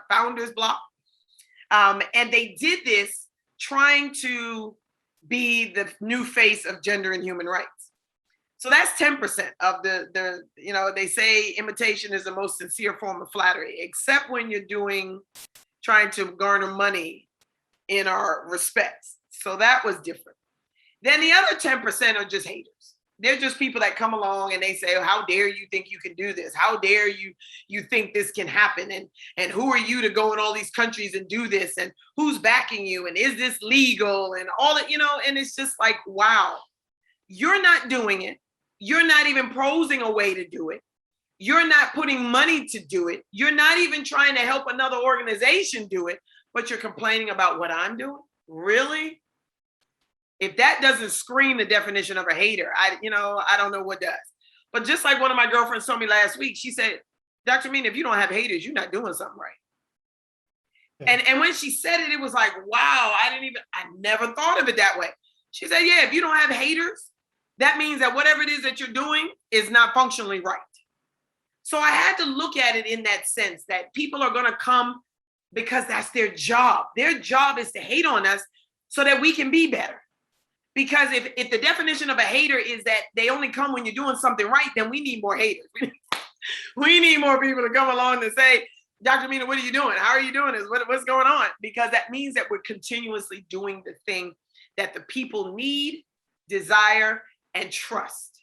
founder's block. And they did this trying to be the new face of gender and human rights. So that's 10% of they say imitation is the most sincere form of flattery, except when you're trying to garner money in our respects. So that was different. Then the other 10% are just haters. They're just people that come along and they say, oh, how dare you think you can do this? How dare you think this can happen? And who are you to go in all these countries and do this? And who's backing you? And is this legal? And all that, and it's just like, wow, you're not doing it. You're not even posing a way to do it. You're not putting money to do it. You're not even trying to help another organization do it, but you're complaining about what I'm doing? Really? If that doesn't scream the definition of a hater, I don't know what does. But just like one of my girlfriends told me last week, she said, Dr. Ameena, if you don't have haters, you're not doing something right. Yeah. And when she said it, it was like, wow, I never thought of it that way. She said, yeah, if you don't have haters, that means that whatever it is that you're doing is not functionally right. So I had to look at it in that sense that people are going to come because that's their job. Their job is to hate on us so that we can be better. Because if the definition of a hater is that they only come when you're doing something right, then we need more haters. We need more people to come along and say, Dr. Ameena, what are you doing? How are you doing this? What's going on? Because that means that we're continuously doing the thing that the people need, desire, and trust.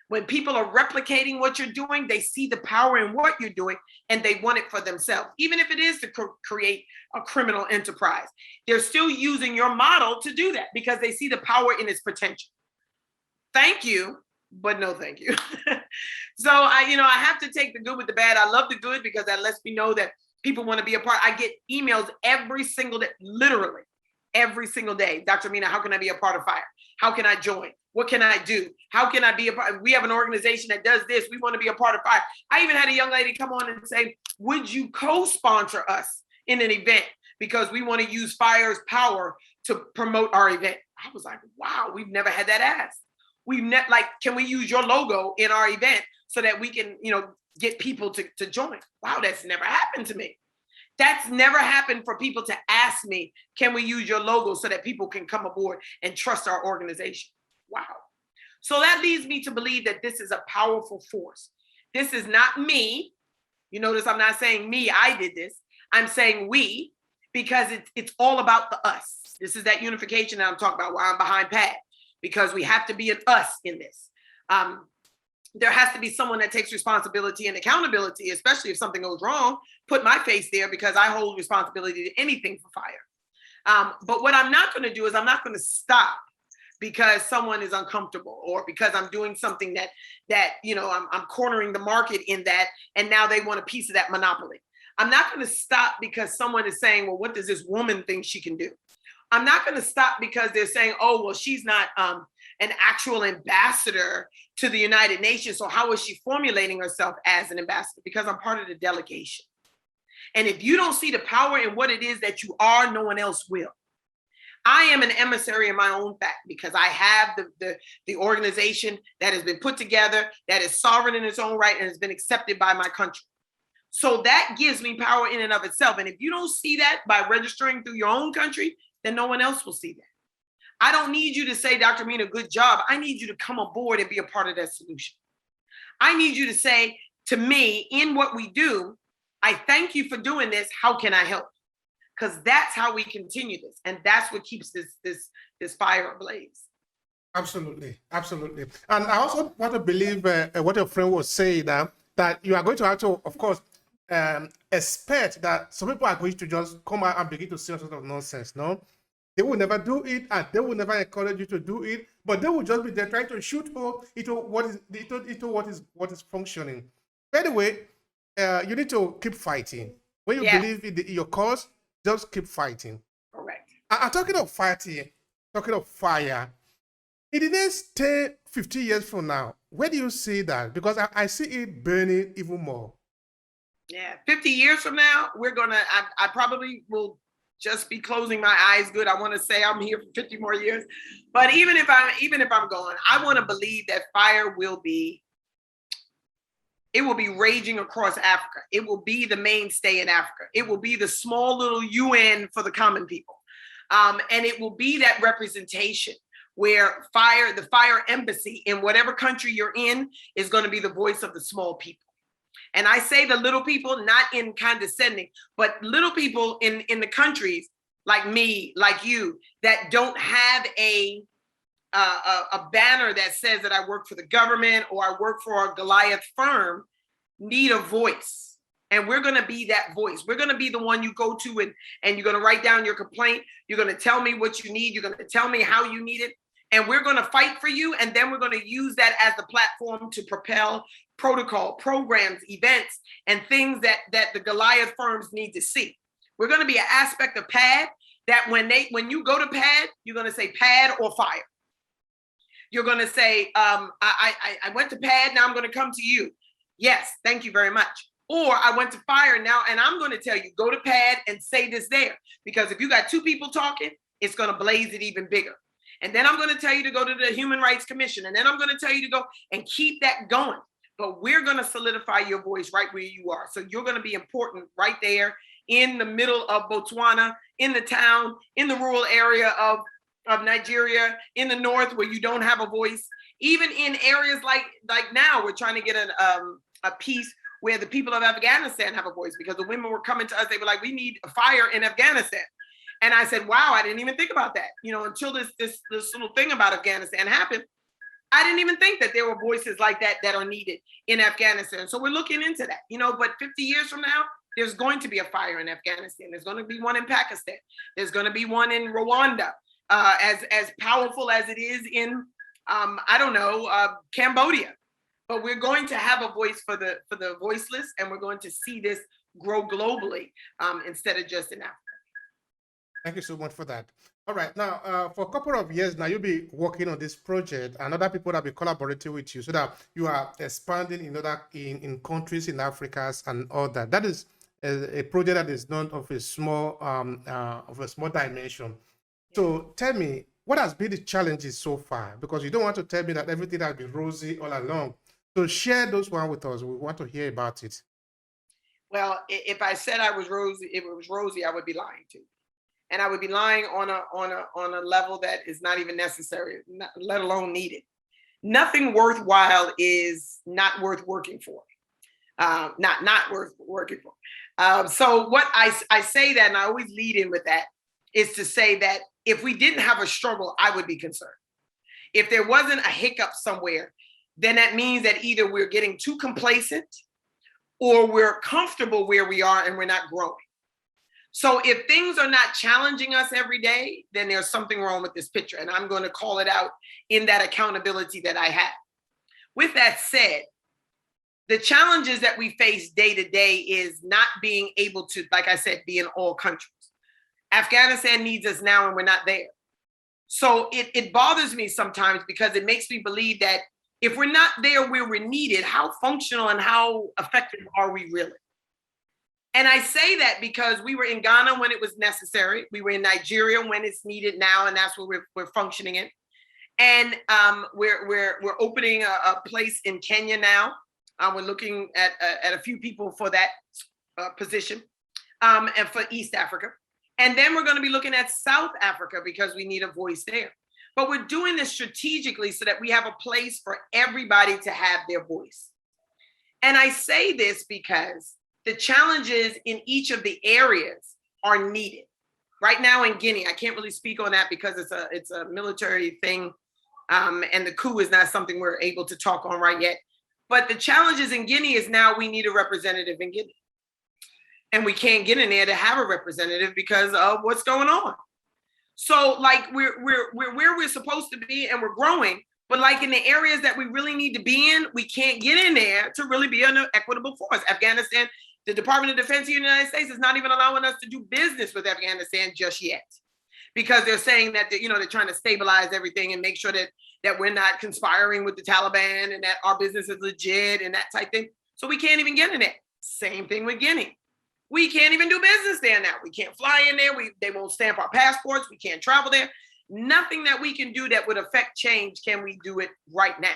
When people are replicating what you're doing, they see the power in what you're doing and they want it for themselves. Even if it is to create a criminal enterprise, they're still using your model to do that because they see the power in its potential. Thank you, but no thank you. So I have to take the good with the bad. I love the good because that lets me know that people want to be a part. I get emails every single day, literally every single day. Dr. Ameena, how can I be a part of FIGHR? How can I join? What can I do? How can I be a part? We have an organization that does this. We want to be a part of FIGHR. I even had a young lady come on and say, would you co-sponsor us in an event? Because we want to use FIGHR's power to promote our event. I was like, wow, we've never had that asked. Can we use your logo in our event so that we can, get people to join? Wow, that's never happened to me. That's never happened for people to ask me, can we use your logo so that people can come aboard and trust our organization? Wow. So that leads me to believe that this is a powerful force. This is not me. You notice I'm not saying me, I did this. I'm saying we, because it's all about the us. This is that unification that I'm talking about, why I'm behind Pat, because we have to be an us in this. There has to be someone that takes responsibility and accountability, especially if something goes wrong. Put my face there because I hold responsibility to anything for FIGHR. But what I'm not going to do is I'm not going to stop because someone is uncomfortable or because I'm doing something that I'm cornering the market in that, and now they want a piece of that monopoly. I'm not going to stop because someone is saying, well, what does this woman think she can do? I'm not going to stop because they're saying, oh, well, she's not an actual ambassador to the United Nations. So how is she formulating herself as an ambassador? Because I'm part of the delegation. And if you don't see the power in what it is that you are, no one else will. I am an emissary in my own fact because I have the organization that has been put together, that is sovereign in its own right and has been accepted by my country. So that gives me power in and of itself. And if you don't see that by registering through your own country, then no one else will see that. I don't need you to say, Dr. Ameena, good job. I need you to come aboard and be a part of that solution. I need you to say to me, in what we do, I thank you for doing this. How can I help? Because that's how we continue this. And that's what keeps this fire ablaze. Absolutely. Absolutely. And I also want to believe what your friend was saying, that you are going to have to, of course, expect that some people are going to just come out and begin to say all sorts of nonsense, no? They will never do it, and they will never encourage you to do it, but they will just be there trying to shoot hole into what is functioning. By the way, you need to keep fighting. When you believe in your cause, just keep fighting. Correct. I'm talking of fighting, talking of fire. In the next 10, 15 years from now, where do you see that? Because I see it burning even more. Yeah, 50 years from now, I probably will just be closing my eyes good. I want to say I'm here for 50 more years. But even if I'm gone, I want to believe that FIGHR will be raging across Africa. It will be the mainstay in Africa. It will be the small little UN for the common people. And it will be that representation where the FIGHR embassy in whatever country you're in is going to be the voice of the small people. And I say the little people, not in condescending, but little people in the countries like me, like you, that don't have a banner that says that I work for the government or I work for a Goliath firm, need a voice. And we're going to be that voice. We're going to be the one you go to and you're going to write down your complaint. You're going to tell me what you need. You're going to tell me how you need it. And we're going to fight for you. And then we're going to use that as the platform to propel protocol, programs, events, and things that the Goliath firms need to see. We're going to be an aspect of PAD that when you go to PAD, you're going to say PAD or FIGHR. You're going to say, I went to PAD, now I'm going to come to you. Yes, thank you very much. Or I went to FIGHR now, and I'm going to tell you, go to PAD and say this there. Because if you got two people talking, it's going to blaze it even bigger. And then I'm going to tell you to go to the Human Rights Commission. And then I'm going to tell you to go and keep that going. but we're going to solidify your voice right where you are. So you're going to be important right there in the middle of Botswana, in the town, in the rural area of Nigeria, in the north where you don't have a voice, even in areas like now we're trying to get a piece where the people of Afghanistan have a voice, because the women were coming to us, they were like, we need a FIGHR in Afghanistan. And I said, wow, I didn't even think about that. Until this little thing about Afghanistan happened, I didn't even think that there were voices like that are needed in Afghanistan. So we're looking into that, but 50 years from now, there's going to be a FIGHR in Afghanistan. There's going to be one in Pakistan. There's going to be one in Rwanda. As powerful as it is in, Cambodia. But we're going to have a voice for the voiceless, and we're going to see this grow globally instead of just in Africa. Thank you so much for that. All right, now for a couple of years now, you'll be working on this project, and other people that will be collaborating with you, so that you are expanding in countries in Africa and all that. That is a project that is not of a small dimension. So tell me, what has been the challenges so far? Because you don't want to tell me that everything has been rosy all along. So share those one with us. We want to hear about it. Well, if I said I was rosy, if it was rosy, I would be lying to you. And I would be lying on a level that is not even necessary, let alone needed. Nothing worthwhile is not worth working for. Not worth working for. So what I say that, and I always lead in with that, is to say that if we didn't have a struggle, I would be concerned. If there wasn't a hiccup somewhere, then that means that either we're getting too complacent or we're comfortable where we are and we're not growing. So if things are not challenging us every day, then there's something wrong with this picture. And I'm going to call it out in that accountability that I have. With that said, the challenges that we face day to day is not being able to, like I said, be in all countries. Afghanistan needs us now and we're not there. So it bothers me sometimes, because it makes me believe that if we're not there where we're needed, how functional and how effective are we really? And I say that because we were in Ghana when it was necessary. We were in Nigeria when it's needed now, and that's where we're functioning in. And we're opening a place in Kenya now. We're looking at a few people for that position, and for East Africa. And then we're going to be looking at South Africa because we need a voice there. But we're doing this strategically so that we have a place for everybody to have their voice. And I say this because the challenges in each of the areas are needed. Right now in Guinea, I can't really speak on that because it's a military thing, and the coup is not something we're able to talk on right yet. But the challenges in Guinea is now we need a representative in Guinea. And we can't get in there to have a representative because of what's going on. So like we're where we're supposed to be and we're growing, but like in the areas that we really need to be in, we can't get in there to really be an equitable force. Afghanistan, the Department of Defense of the United States is not even allowing us to do business with Afghanistan just yet, because they're saying that they're trying to stabilize everything and make sure that we're not conspiring with the Taliban and that our business is legit and that type thing. So we can't even get in it. Same thing with Guinea. We can't even do business there now. We can't fly in there. They won't stamp our passports. We can't travel there. Nothing that we can do that would affect change can we do it right now.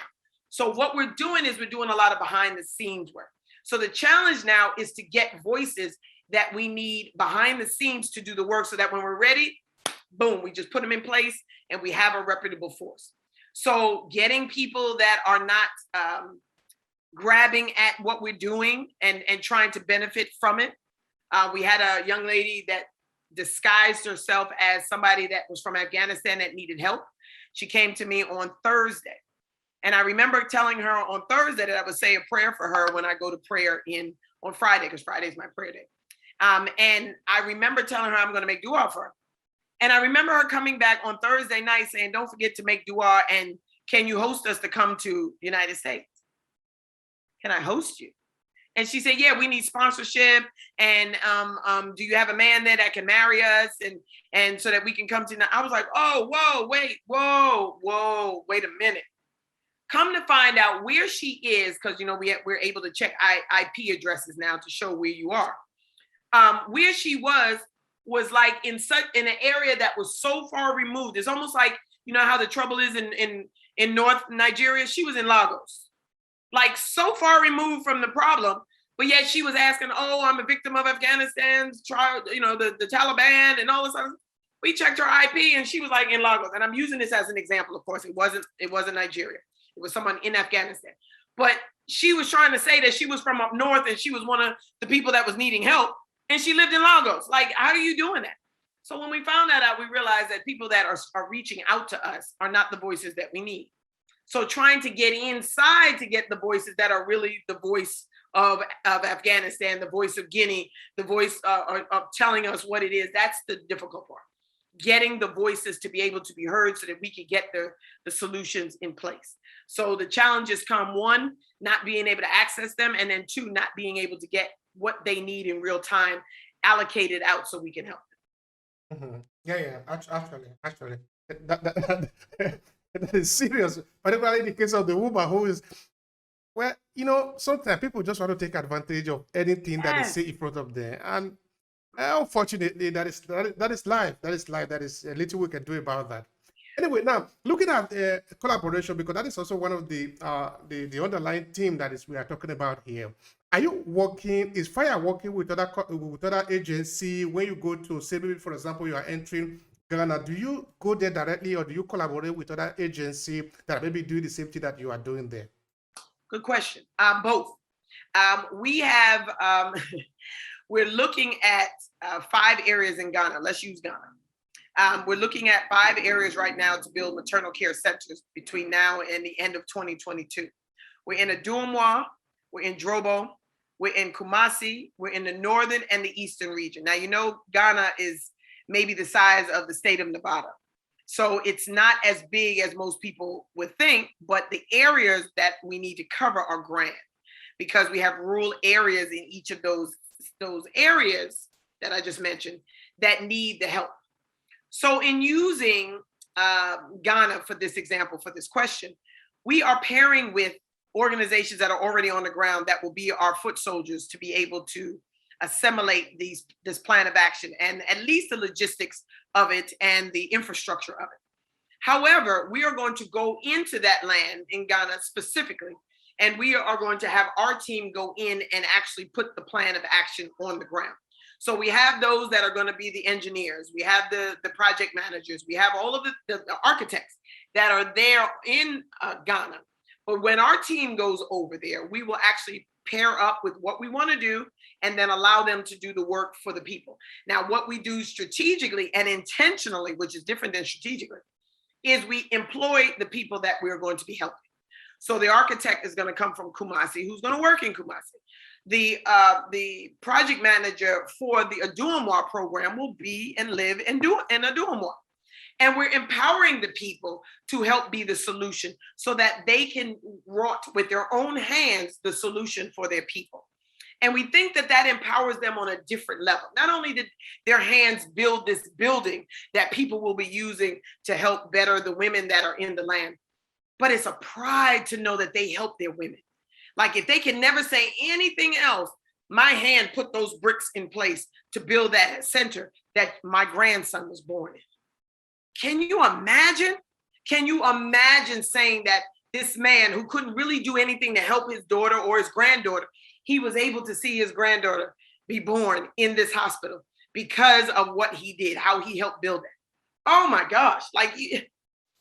So what we're doing is we're doing a lot of behind the scenes work. So the challenge now is to get voices that we need behind the scenes to do the work, so that when we're ready, boom, we just put them in place and we have a reputable force. So getting people that are not grabbing at what we're doing and trying to benefit from it. We had a young lady that disguised herself as somebody that was from Afghanistan that needed help. She came to me on Thursday. And I remember telling her on Thursday that I would say a prayer for her when I go to prayer on Friday, because Friday is my prayer day. And I remember telling her I'm going to make dua for her. And I remember her coming back on Thursday night saying, don't forget to make dua, and can you host us to come to the United States? Can I host you? And she said, yeah, we need sponsorship. And do you have a man there that can marry us? And so that we can come to, I was like, oh, wait a minute. Come to find out where she is, because, we're able to check IP addresses now to show where you are. Where she was like in an area that was so far removed. It's almost like, how the trouble is in North Nigeria. She was in Lagos. like so far removed from the problem. But yet she was asking, oh, I'm a victim of Afghanistan's trial, the Taliban and all this other. We checked her IP and she was like in Lagos. And I'm using this as an example, of course. It wasn't Nigeria. It was someone in Afghanistan. But she was trying to say that she was from up north and she was one of the people that was needing help. And she lived in Lagos. Like, how are you doing that? So when we found that out, we realized that people that are reaching out to us are not the voices that we need. So trying to get inside to get the voices that are really the voice of Afghanistan, the voice of Guinea, the voice of telling us what it is, that's the difficult part. Getting the voices to be able to be heard so that we can get the solutions in place. So the challenges come, one, not being able to access them, and then two, not being able to get what they need in real time allocated out so we can help them. Mm-hmm. Yeah. Actually, that is serious, particularly in the case of the woman who is, well, sometimes people just want to take advantage of anything that is say in front of them. And unfortunately, that is life. That is life. That is a little we can do about that. Anyway, now looking at collaboration, because that is also one of the underlying theme that is we are talking about here. Are you working? Is FIGHR working with other agency when you go to, say, maybe for example, you are entering Ghana? Do you go there directly, or do you collaborate with other agency that maybe do the same thing that you are doing there? Good question. Both. We have. We're looking at 5 areas in Ghana. Let's use Ghana. We're looking at 5 areas right now to build maternal care centers between now and the end of 2022. We're in Aduamwa, we're in Drobo, we're in Kumasi, we're in the northern and the eastern region. Now, Ghana is maybe the size of the state of Nevada. So it's not as big as most people would think, but the areas that we need to cover are grand because we have rural areas in each of those areas that I just mentioned that need the help. So in using Ghana for this example, for this question, we are pairing with organizations that are already on the ground that will be our foot soldiers to be able to assimilate this plan of action and at least the logistics of it and the infrastructure of it. However, we are going to go into that land in Ghana specifically, and we are going to have our team go in and actually put the plan of action on the ground. So we have those that are going to be the engineers, we have the project managers, we have all of the architects that are there in Ghana. But when our team goes over there, we will actually pair up with what we want to do and then allow them to do the work for the people. Now, what we do strategically and intentionally, which is different than strategically, is we employ the people that we're going to be helping. So the architect is going to come from Kumasi, who's going to work in Kumasi. The project manager for the Aduamwa program will be and live in Aduamwa. And we're empowering the people to help be the solution so that they can wrought with their own hands the solution for their people. And we think that that empowers them on a different level. Not only did their hands build this building that people will be using to help better the women that are in the land, but it's a pride to know that they help their women. Like if they can never say anything else, my hand put those bricks in place to build that center that my grandson was born in. Can you imagine? Can you imagine saying that this man who couldn't really do anything to help his daughter or his granddaughter, he was able to see his granddaughter be born in this hospital because of what he did, how he helped build it. Oh my gosh, like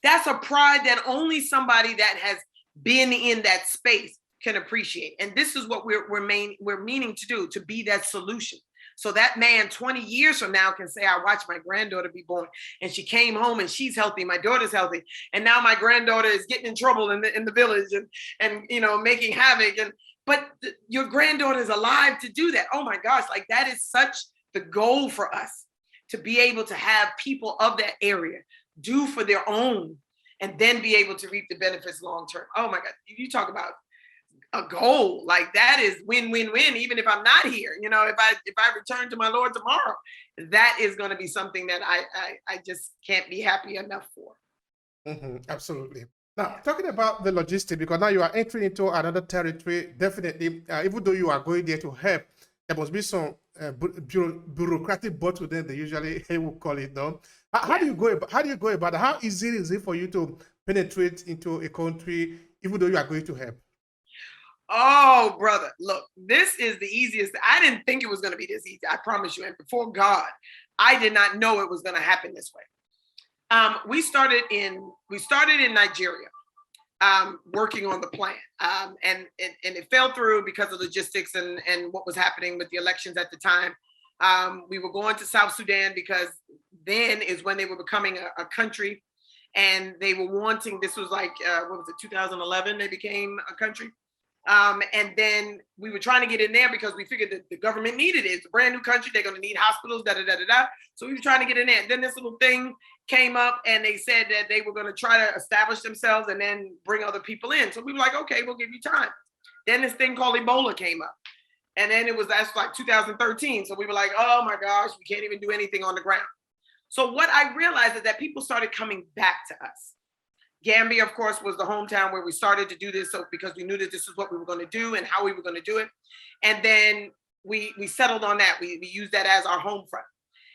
that's a pride that only somebody that has been in that space can appreciate. And this is what we're meaning to do, to be that solution. So that man 20 years from now can say, I watched my granddaughter be born and she came home and she's healthy. My daughter's healthy. And now my granddaughter is getting in trouble in the village and making havoc. But your granddaughter is alive to do that. Oh my gosh, like that is such the goal for us, to be able to have people of that area do for their own and then be able to reap the benefits long term. Oh my God, you talk about a goal, like that is win-win-win. Even if I'm not here, if I return to my Lord tomorrow, that is going to be something that I just can't be happy enough for. Mm-hmm, absolutely. Now, talking about the logistics, because now you are entering into another territory, definitely, even though you are going there to help, there must be some bureaucratic bottleneck they usually will call it, no? How do you go about it? How easy is it for you to penetrate into a country, even though you are going to help? Oh, brother, look, this is the easiest. I didn't think it was going to be this easy. I promise you. And before God, I did not know it was going to happen this way. We started in Nigeria, working on the plan, and it fell through because of logistics and what was happening with the elections at the time. We were going to South Sudan because then is when they were becoming a country, and they were wanting. This was like what was it, 2011? They became a country. And then we were trying to get in there because we figured that the government needed it. It's a brand new country. They're going to need hospitals, da, da, da, da, da. So we were trying to get in there. And then this little thing came up and they said that they were going to try to establish themselves and then bring other people in. So we were like, okay, we'll give you time. Then this thing called Ebola came up. And then that's like 2013. So we were like, oh my gosh, we can't even do anything on the ground. So what I realized is that people started coming back to us. Gambia, of course, was the hometown where we started to do this, so because we knew that this is what we were going to do and how we were going to do it. And then we settled on that. We used that as our home front.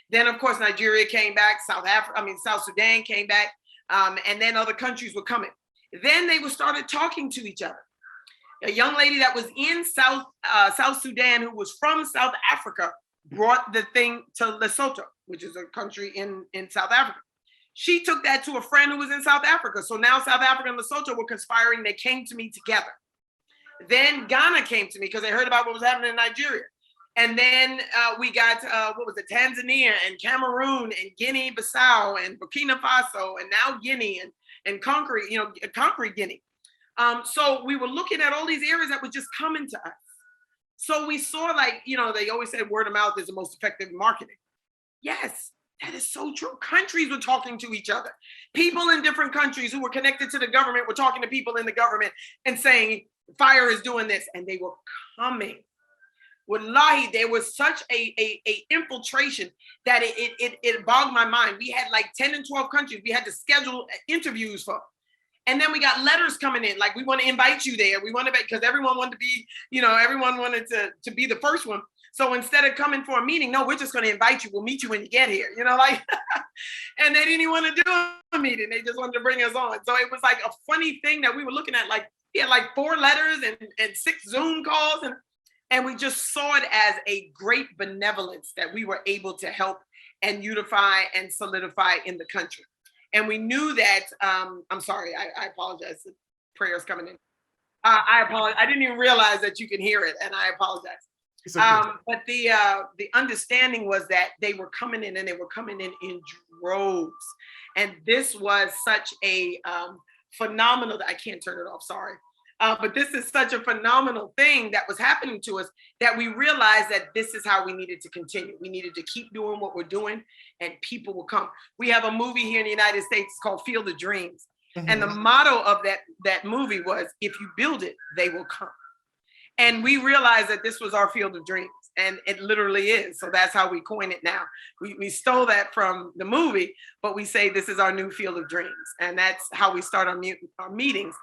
Then, of course, Nigeria came back, South Sudan came back, and then other countries were coming. Then they started talking to each other. A young lady that was in South Sudan, who was from South Africa, brought the thing to Lesotho, which is a country in South Africa. She took that to a friend who was in South Africa. So now South Africa and Lesotho were conspiring. They came to me together. Then Ghana came to me because they heard about what was happening in Nigeria. And then we got, Tanzania and Cameroon and Guinea-Bissau and Burkina Faso and now Guinea and Conakry, Guinea. So we were looking at all these areas that were just coming to us. So we saw they always said word of mouth is the most effective marketing. Yes. That is so true. Countries were talking to each other. People in different countries who were connected to the government were talking to people in the government and saying, FIGHR is doing this. And they were coming. Wallahi, there was such a infiltration that it bogged my mind. We had like 10 and 12 countries we had to schedule interviews for. And then we got letters coming in, like, we want to invite you there. We want to, because everyone wanted to be, everyone wanted to be the first one. So instead of coming for a meeting, no, we're just going to invite you. We'll meet you when you get here, and they didn't even want to do a meeting. They just wanted to bring us on. So it was like a funny thing that we were looking at, like, we had like 4 letters and 6 Zoom calls. And we just saw it as a great benevolence that we were able to help and unify and solidify in the country. And we knew that, I'm sorry, I apologize. The prayer's coming in. I apologize. I didn't even realize that you can hear it, and I apologize. Okay. But the understanding was that they were coming in, and they were coming in droves. And this was such a phenomenal, I can't turn it off, sorry. But this is such a phenomenal thing that was happening to us that we realized that this is how we needed to continue. We needed to keep doing what we're doing, and people will come. We have a movie here in the United States called Field of Dreams. Mm-hmm. And the motto of that movie was, if you build it, they will come. And we realized that this was our field of dreams, and it literally is. So that's how we coin it now. We stole that from the movie, but we say this is our new field of dreams. And that's how we start our meetings,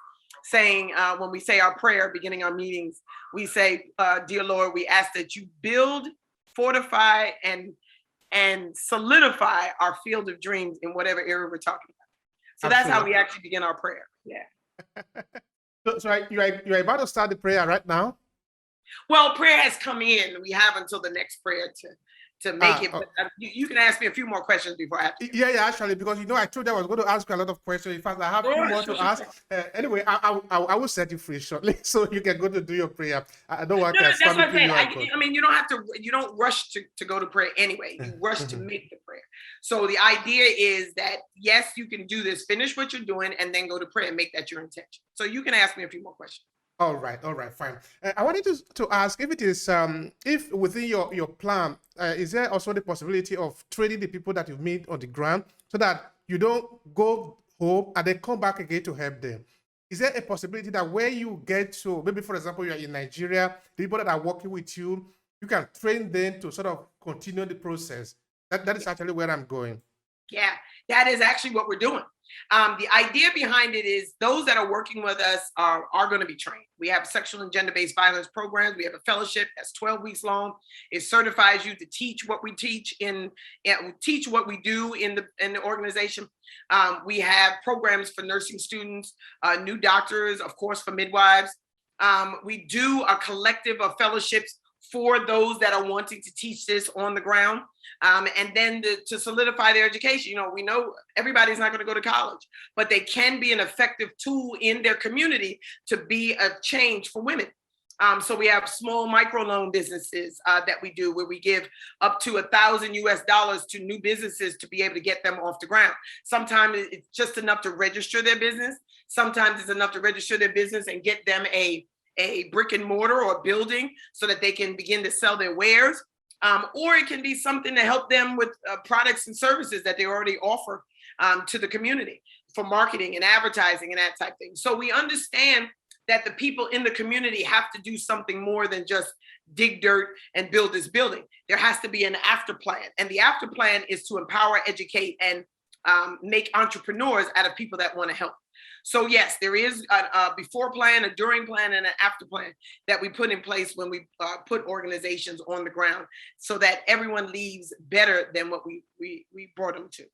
saying, when we say our prayer, beginning our meetings, we say, dear Lord, we ask that you build, fortify, and solidify our field of dreams in whatever area we're talking about. So Absolutely. That's how we actually begin our prayer. Yeah. So you're about to start the prayer right now? Well, prayer has come in. We have until the next prayer to make it. But you can ask me a few more questions before I. Yeah, actually, because I told you I was going to ask you a lot of questions. In fact, I have a few more to ask. Anyway, I will set you free shortly, so you can go to do your prayer. I don't want to. That's what I'm saying. I mean, you don't have to. You don't rush to go to prayer anyway. You rush to make the prayer. So the idea is that yes, you can do this. Finish what you're doing, and then go to prayer and make that your intention. So you can ask me a few more questions. All right, fine. I wanted to ask if it is, if within your plan, is there also the possibility of training the people that you meet on the ground so that you don't go home and then come back again to help them? Is there a possibility that where you get to, maybe for example, you are in Nigeria, the people that are working with you, you can train them to sort of continue the process? That is actually where I'm going. Yeah, that is actually what we're doing. The idea behind it is those that are working with us are going to be trained. We have sexual and gender-based violence programs. We have a fellowship that's 12 weeks long. It certifies you to teach what we teach teach what we do in the organization. We have programs for nursing students, new doctors, of course, for midwives. We do a collective of fellowships for those that are wanting to teach this on the ground. And then to solidify their education. We know everybody's not going to go to college, but they can be an effective tool in their community to be a change for women. So we have small microloan businesses that we do, where we give up to $1,000 to new businesses to be able to get them off the ground. Sometimes it's just enough to register their business. Sometimes it's enough to register their business and get them a brick and mortar or building so that they can begin to sell their wares. Or it can be something to help them with products and services that they already offer to the community for marketing and advertising and that type of thing. So we understand that the people in the community have to do something more than just dig dirt and build this building. There has to be an after plan. And the after plan is to empower, educate, and make entrepreneurs out of people that want to help. So yes, there is a before plan, a during plan, and an after plan that we put in place when we put organizations on the ground, so that everyone leaves better than what we brought them to.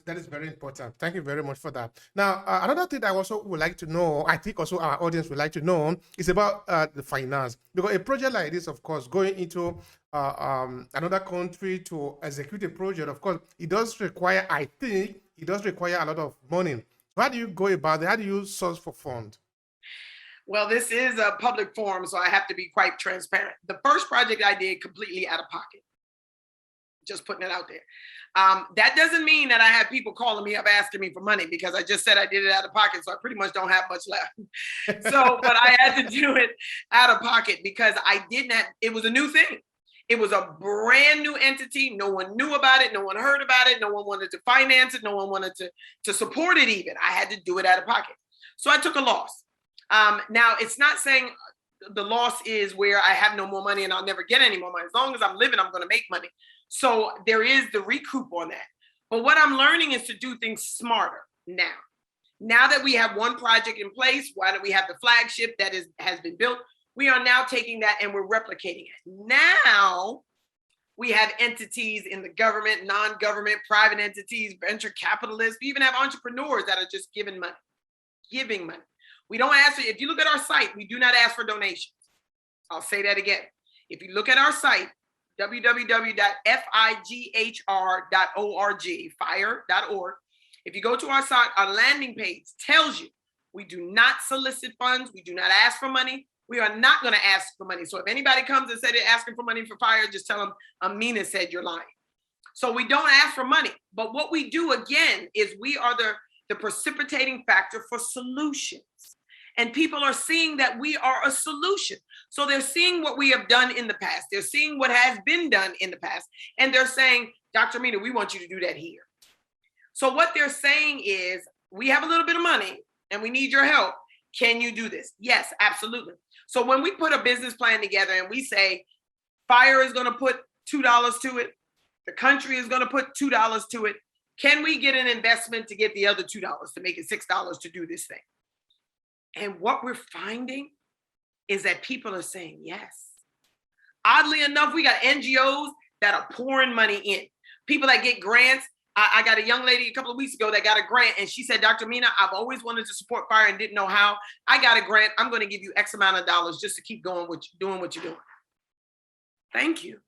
That is very important. Thank you very much for that. Now, another thing I also would like to know, I think also our audience would like to know, is about the finance. Because a project like this, of course, going into another country to execute a project, of course, it does require, I think, a lot of money. How do you go about it? How do you source for funds? Well, this is a public forum, so I have to be quite transparent. The first project I did completely out of pocket. Just putting it out there. That doesn't mean that I have people calling me up asking me for money, because I just said I did it out of pocket, so I pretty much don't have much left. But I had to do it out of pocket because it was a new thing. It was a brand new entity. No one knew about it. No one heard about it. No one wanted to finance it. No one wanted to support it even. I had to do it out of pocket. So I took a loss. Now, it's not saying the loss is where I have no more money and I'll never get any more money. As long as I'm living, I'm going to make money. So there is the recoup on that. But what I'm learning is to do things smarter now. Now that we have one project in place, why don't we have the flagship that has been built? We are now taking that and we're replicating it. Now we have entities in the government, non-government, private entities, venture capitalists. We even have entrepreneurs that are just giving money. We don't ask for, if you look at our site, we do not ask for donations. I'll say that again. If you look at our site, www.fighr.org, FIGHR.org. If you go to our site, our landing page tells you we do not solicit funds. We do not ask for money. We are not going to ask for money. So if anybody comes and said they're asking for money for FIGHR, just tell them Ameena said you're lying. So we don't ask for money. But what we do again is we are the precipitating factor for solutions. And people are seeing that we are a solution. So they're seeing what we have done in the past. They're seeing what has been done in the past. And they're saying, Dr. Ameena, we want you to do that here. So what they're saying is, we have a little bit of money and we need your help. Can you do this? Yes, absolutely. So when we put a business plan together and we say, FIGHR is going to put $2 to it, the country is going to put $2 to it, can we get an investment to get the other $2 to make it $6 to do this thing? And what we're finding is that people are saying yes. Oddly enough, we got NGOs that are pouring money in. People that get grants. I got a young lady a couple of weeks ago that got a grant, and she said, Dr. Ameena, I've always wanted to support FIGHR and didn't know how. I got a grant. I'm going to give you X amount of dollars just to keep going doing what you're doing. Thank you.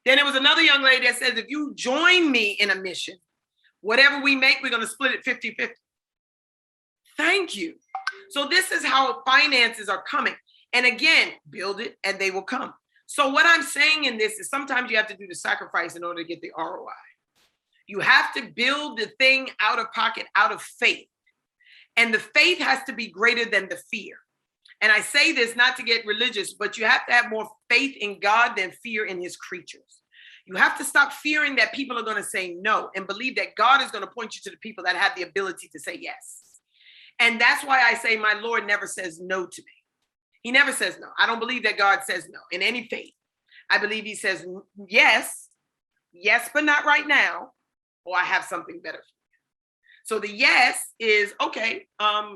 Then there was another young lady that says, if you join me in a mission, whatever we make, we're going to split it 50-50. Thank you. So this is how finances are coming. And again, build it and they will come. So what I'm saying in this is sometimes you have to do the sacrifice in order to get the ROI. You have to build the thing out of pocket, out of faith. And the faith has to be greater than the fear. And I say this not to get religious, but you have to have more faith in God than fear in his creatures. You have to stop fearing that people are going to say no and believe that God is going to point you to the people that have the ability to say yes. And that's why I say my Lord never says no to me. He never says no. I don't believe that God says no in any faith. I believe he says yes, but not right now, or I have something better for you. So the yes is, okay,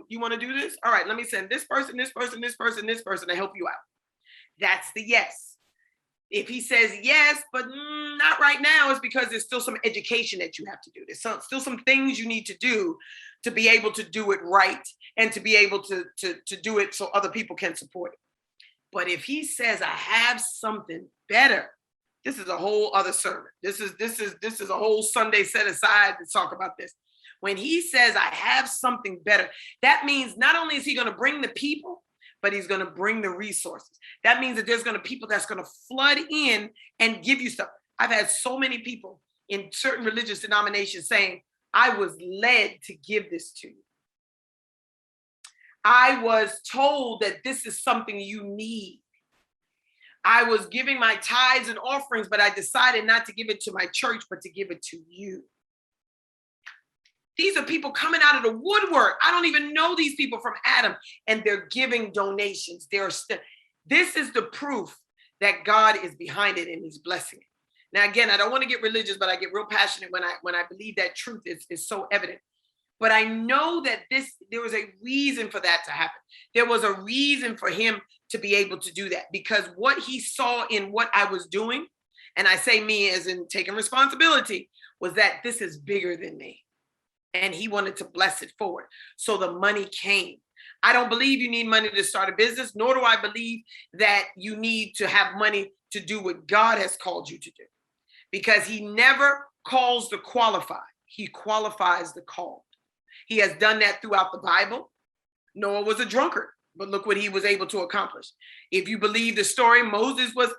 you want to do this? All right, let me send this person to help you out. That's the yes. If he says yes, but not right now, it's because there's still some education that you have to do. There's still some things you need to do to be able to do it right and to be able to do it so other people can support it. But if he says, I have something better, this is a whole other sermon. This is a whole Sunday set aside to talk about this. When he says, I have something better, that means not only is he going to bring the people, but he's going to bring the resources. That means that there's going to be people that's going to flood in and give you stuff. I've had so many people in certain religious denominations saying, I was led to give this to you. I was told that this is something you need. I was giving my tithes and offerings, but I decided not to give it to my church, but to give it to you. These are people coming out of the woodwork. I don't even know these people from Adam, and they're giving donations. This is the proof that God is behind it and he's blessing it. Now, again, I don't want to get religious, but I get real passionate when I believe that truth is so evident. But I know that there was a reason for that to happen. There was a reason for him to be able to do that, because what he saw in what I was doing, and I say me as in taking responsibility, was that this is bigger than me. And he wanted to bless it forward. So the money came. I don't believe you need money to start a business, nor do I believe that you need to have money to do what God has called you to do. Because he never calls the qualified. He qualifies the called. He has done that throughout the Bible. Noah was a drunkard, but look what he was able to accomplish. If you believe the story, Moses was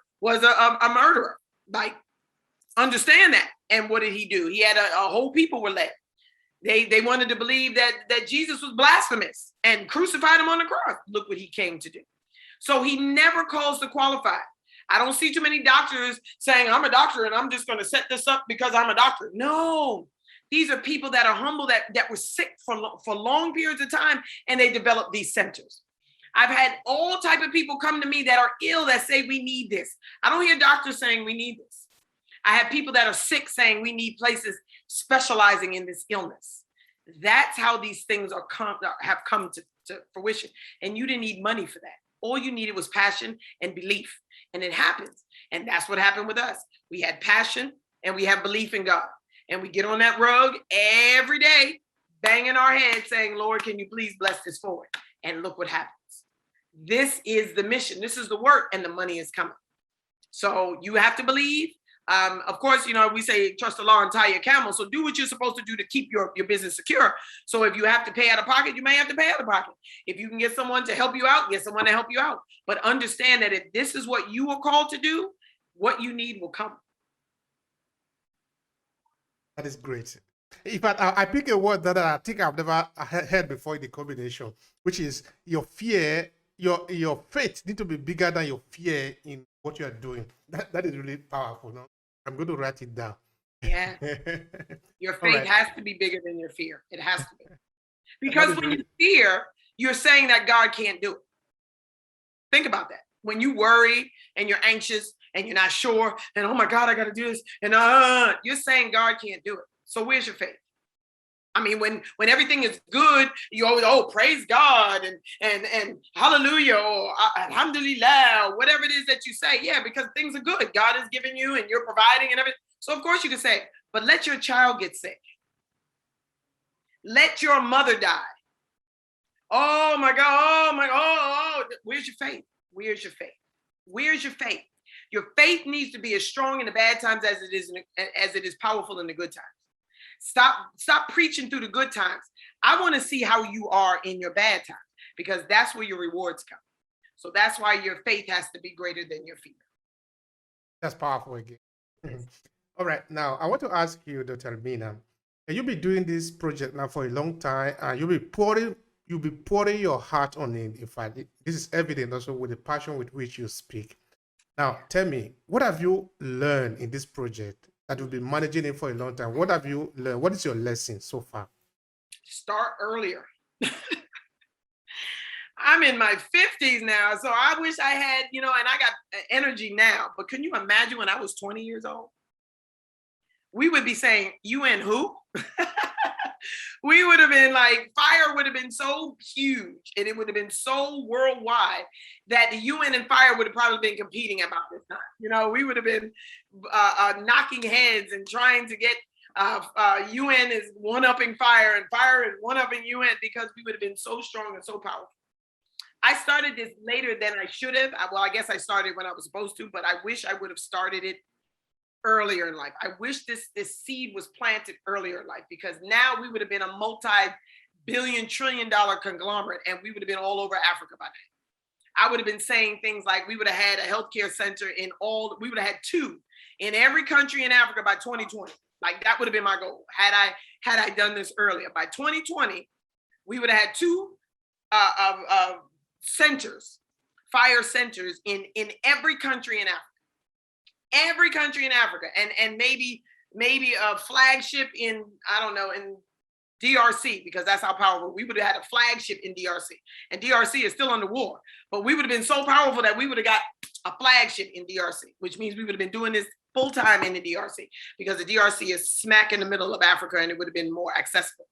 a murderer. Like, understand that. And what did he do? He had a whole people were led. They wanted to believe that Jesus was blasphemous and crucified him on the cross. Look what he came to do. So he never calls the qualified. I don't see too many doctors saying, I'm a doctor and I'm just going to set this up because I'm a doctor. No, these are people that are humble, that were sick for long periods of time, and they developed these centers. I've had all type of people come to me that are ill that say, we need this. I don't hear doctors saying we need this. I have people that are sick saying we need places specializing in this illness. That's how these things have come to fruition. And you didn't need money for that. All you needed was passion and belief. And it happens. And that's what happened with us. We had passion and we have belief in God. And we get on that rug every day, banging our head saying, Lord, can you please bless this forward? And look what happens. This is the mission. This is the work, and the money is coming. So you have to believe. Of course, we say trust the law and tie your camel. So do what you're supposed to do to keep your business secure. So if you have to pay out of pocket, you may have to pay out of pocket. If you can get someone to help you out, get someone to help you out. But understand that if this is what you were called to do, what you need will come. That is great. In fact, I pick a word that I think I've never heard before in the combination, which is your fear. Your faith need to be bigger than your fear in what you are doing. That is really powerful. No? I'm going to write it down. Yeah. Your faith has to be bigger than your fear. It has to be. Because when you fear, you're saying that God can't do it. Think about that. When you worry and you're anxious and you're not sure, and oh my God, I got to do this, and you're saying God can't do it. So where's your faith? I mean, when everything is good, you always, praise God and hallelujah or alhamdulillah, whatever it is that you say. Yeah, because things are good. God is giving you and you're providing and everything. So of course you can say, but let your child get sick. Let your mother die. Oh my God, where's your faith? Where's your faith? Where's your faith? Your faith needs to be as strong in the bad times as it is powerful in the good times. Stop preaching through the good times. I want to see how you are in your bad times, because that's where your rewards come. So that's why your faith has to be greater than your fear. That's powerful again. All right. Now, I want to ask you, Dr. Ameena, you'll be doing this project now for a long time, and you'll be pouring your heart on it. In fact, this is evident also with the passion with which you speak. Now, tell me, what have you learned in this project that you've been managing it for a long time? What have you learned? What is your lesson so far? Start earlier. I'm in my 50s now, so I wish I had, and I got energy now. But can you imagine when I was 20 years old? we would be saying, UN who? We would have been like, FIGHR would have been so huge and it would have been so worldwide that the UN and FIGHR would have probably been competing about this time. You know, we would have been knocking heads and trying to get UN is one-upping FIGHR and FIGHR is one-upping UN because we would have been so strong and so powerful. I started this later than I should have. Well, I guess I started when I was supposed to, but I wish I would have started it earlier in life. I wish this seed was planted earlier in life, because now we would have been a multi-billion, trillion-dollar conglomerate and we would have been all over Africa by now. I would have been saying things like we would have had a healthcare center we would have had 2 in every country in Africa by 2020. Like that would have been my goal. Had I done this earlier, by 2020, we would have had 2 centers, FIGHR centers in every country in Africa. Every country in Africa, and maybe a flagship in, I don't know, in DRC, because that's how powerful. We would have had a flagship in DRC, and DRC is still under war, but we would have been so powerful that we would have got a flagship in DRC, which means we would have been doing this full time in the DRC, because the DRC is smack in the middle of Africa and it would have been more accessible.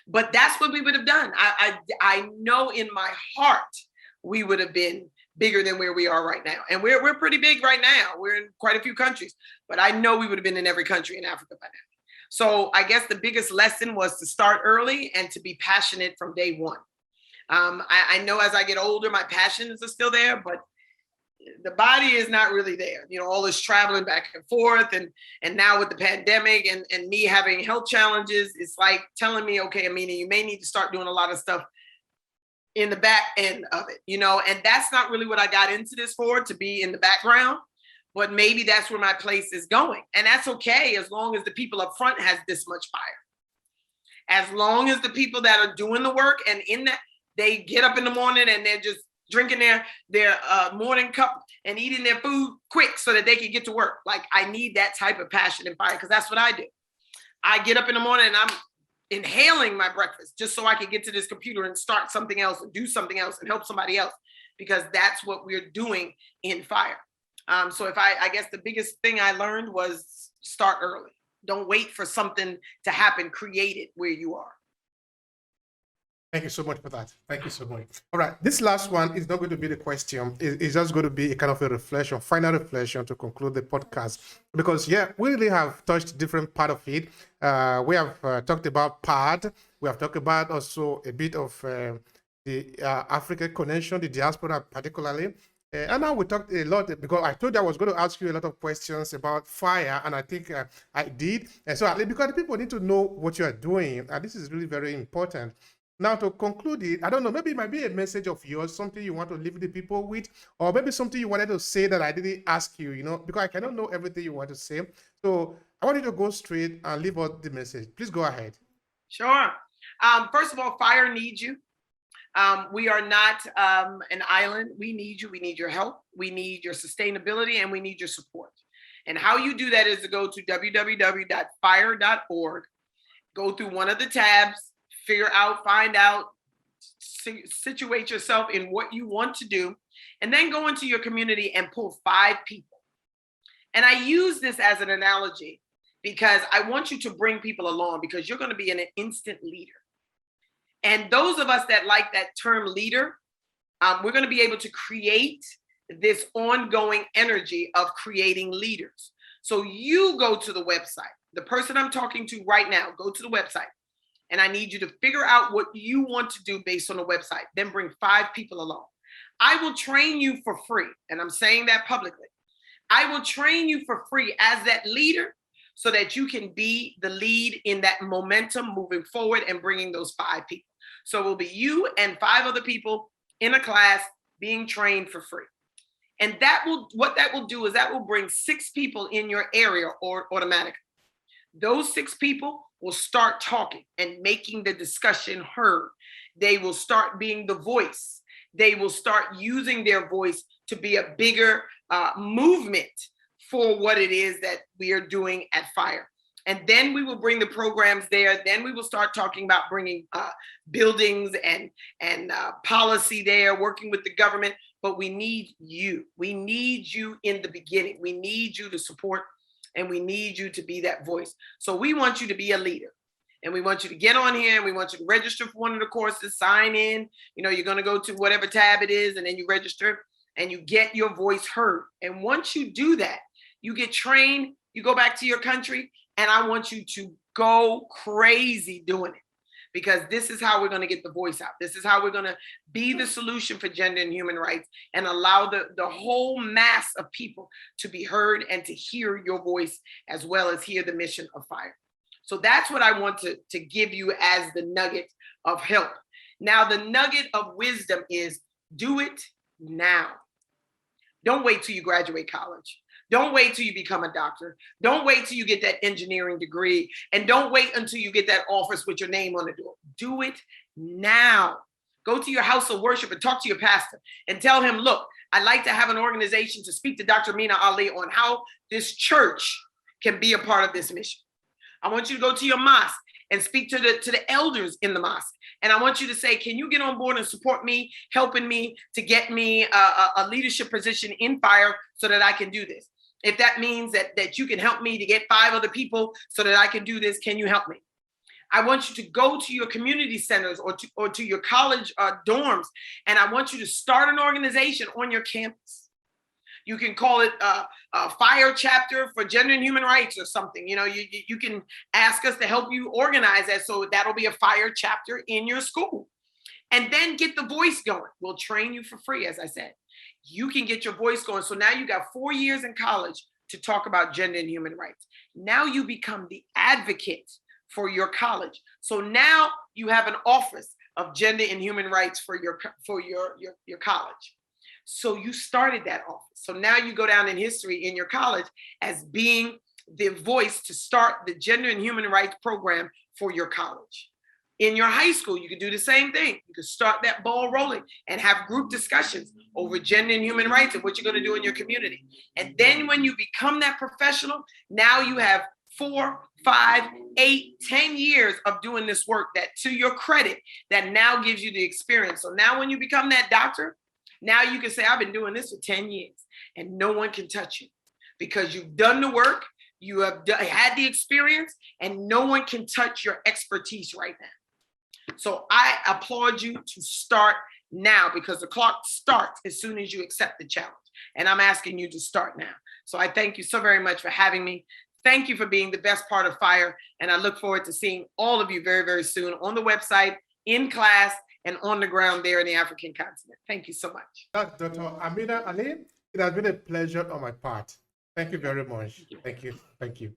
But that's what we would have done. I know in my heart we would have been bigger than where we are right now. And we're pretty big right now. We're in quite a few countries, but I know we would have been in every country in Africa by now. So I guess the biggest lesson was to start early and to be passionate from day one. I know as I get older, my passions are still there, but the body is not really there. You know, all this traveling back and forth, and now with the pandemic and me having health challenges, it's like telling me, okay, Ameena, you may need to start doing a lot of stuff in the back end of it, you know, and that's not really what I got into this for, to be in the background, but maybe that's where my place is going. And that's okay, as long as the people up front has this much fire. As long as the people that are doing the work and in that, they get up in the morning and they're just drinking their morning cup and eating their food quick so that they can get to work. Like, I need that type of passion and fire, because that's what I do. I get up in the morning and I'm inhaling my breakfast just so I can get to this computer and start something else and do something else and help somebody else, because that's what we're doing in FIGHR. So I guess the biggest thing I learned was start early. Don't wait for something to happen. Create it where you are. Thank you so much for that. Thank you so much. All right. This last one is not going to be the question. It's just going to be a kind of a reflection, final reflection to conclude the podcast. Because, yeah, we really have touched different part of it. We have talked about PAD. We have talked about also a bit of the African connection, the diaspora particularly. And now we talked a lot, because I told you I was going to ask you a lot of questions about FIGHR, and I think I did. And so, because people need to know what you are doing, and this is really very important. Now, to conclude it, I don't know, maybe it might be a message of yours, something you want to leave the people with, or maybe something you wanted to say that I didn't ask you, you know, because I cannot know everything you want to say. So I want you to go straight and leave out the message. Please go ahead. Sure. First of all, FIGHR needs you. We are not an island. We need you. We need your help. We need your sustainability, and we need your support. And how you do that is to go to www.fighр.org, go through one of the tabs, find out, situate yourself in what you want to do, and then go into your community and pull 5 people. And I use this as an analogy because I want you to bring people along, because you're going to be an instant leader. And those of us that like that term leader, we're going to be able to create this ongoing energy of creating leaders. So you go to the website, the person I'm talking to right now, go to the website. And I need you to figure out what you want to do based on the website. Then bring 5 people along. I will train you for free. And I'm saying that publicly. I will train you for free as that leader, so that you can be the lead in that momentum moving forward and bringing those 5 people. So it will be you and 5 other people in a class being trained for free. And what that will do is that will bring 6 people in your area automatically. Those 6 people will start talking and making the discussion heard. They will start being the voice. They will start using their voice to be a bigger movement for what it is that we are doing at FIGHR. And then we will bring the programs there. Then we will start talking about bringing buildings and policy there, working with the government. But we need you. We need you in the beginning. We need you to support And we need you to be that voice. So we want you to be a leader. And we want you to get on here and we want you to register for one of the courses, sign in. You know, you're going to go to whatever tab it is and then you register and you get your voice heard. And once you do that, you get trained, you go back to your country, and I want you to go crazy doing it, because this is how we're going to get the voice out. This is how we're going to be the solution for gender and human rights and allow the whole mass of people to be heard and to hear your voice as well as hear the mission of FIGHR. So that's what I want to give you as the nugget of help. Now, the nugget of wisdom is do it now. Don't wait till you graduate college. Don't wait till you become a doctor. Don't wait till you get that engineering degree. And don't wait until you get that office with your name on the door. Do it now. Go to your house of worship and talk to your pastor and tell him, look, I'd like to have an organization to speak to Dr. Ameena Ali on how this church can be a part of this mission. I want you to go to your mosque and speak to the elders in the mosque. And I want you to say, can you get on board and support me, helping me to get me a leadership position in FIGHR so that I can do this? If that means that you can help me to get 5 other people so that I can do this, can you help me? I want you to go to your community centers or to your college dorms, and I want you to start an organization on your campus. You can call it a FIGHR chapter for gender and human rights or something. You know, you can ask us to help you organize that, so that'll be a FIGHR chapter in your school. And then get the voice going. We'll train you for free, as I said. You can get your voice going. So now you got 4 years in college to talk about gender and human rights. Now you become the advocate for your college. So now you have an office of gender and human rights for your college. So you started that office. So now you go down in history in your college as being the voice to start the gender and human rights program for your college. In your high school, you could do the same thing. You could start that ball rolling and have group discussions over gender and human rights and what you're going to do in your community. And then when you become that professional, now you have 4, 5, 8, 10 years of doing this work that, to your credit, that now gives you the experience. So now when you become that doctor, now you can say, I've been doing this for 10 years and no one can touch you because you've done the work, you have had the experience, and no one can touch your expertise right now. So I applaud you to start now, because the clock starts as soon as you accept the challenge. And I'm asking you to start now. So I thank you so very much for having me. Thank you for being the best part of FIGHR. And I look forward to seeing all of you very, very soon on the website, in class, and on the ground there in the African continent. Thank you so much. Dr. Ameena Ali, it has been a pleasure on my part. Thank you very much. Thank you. Thank you.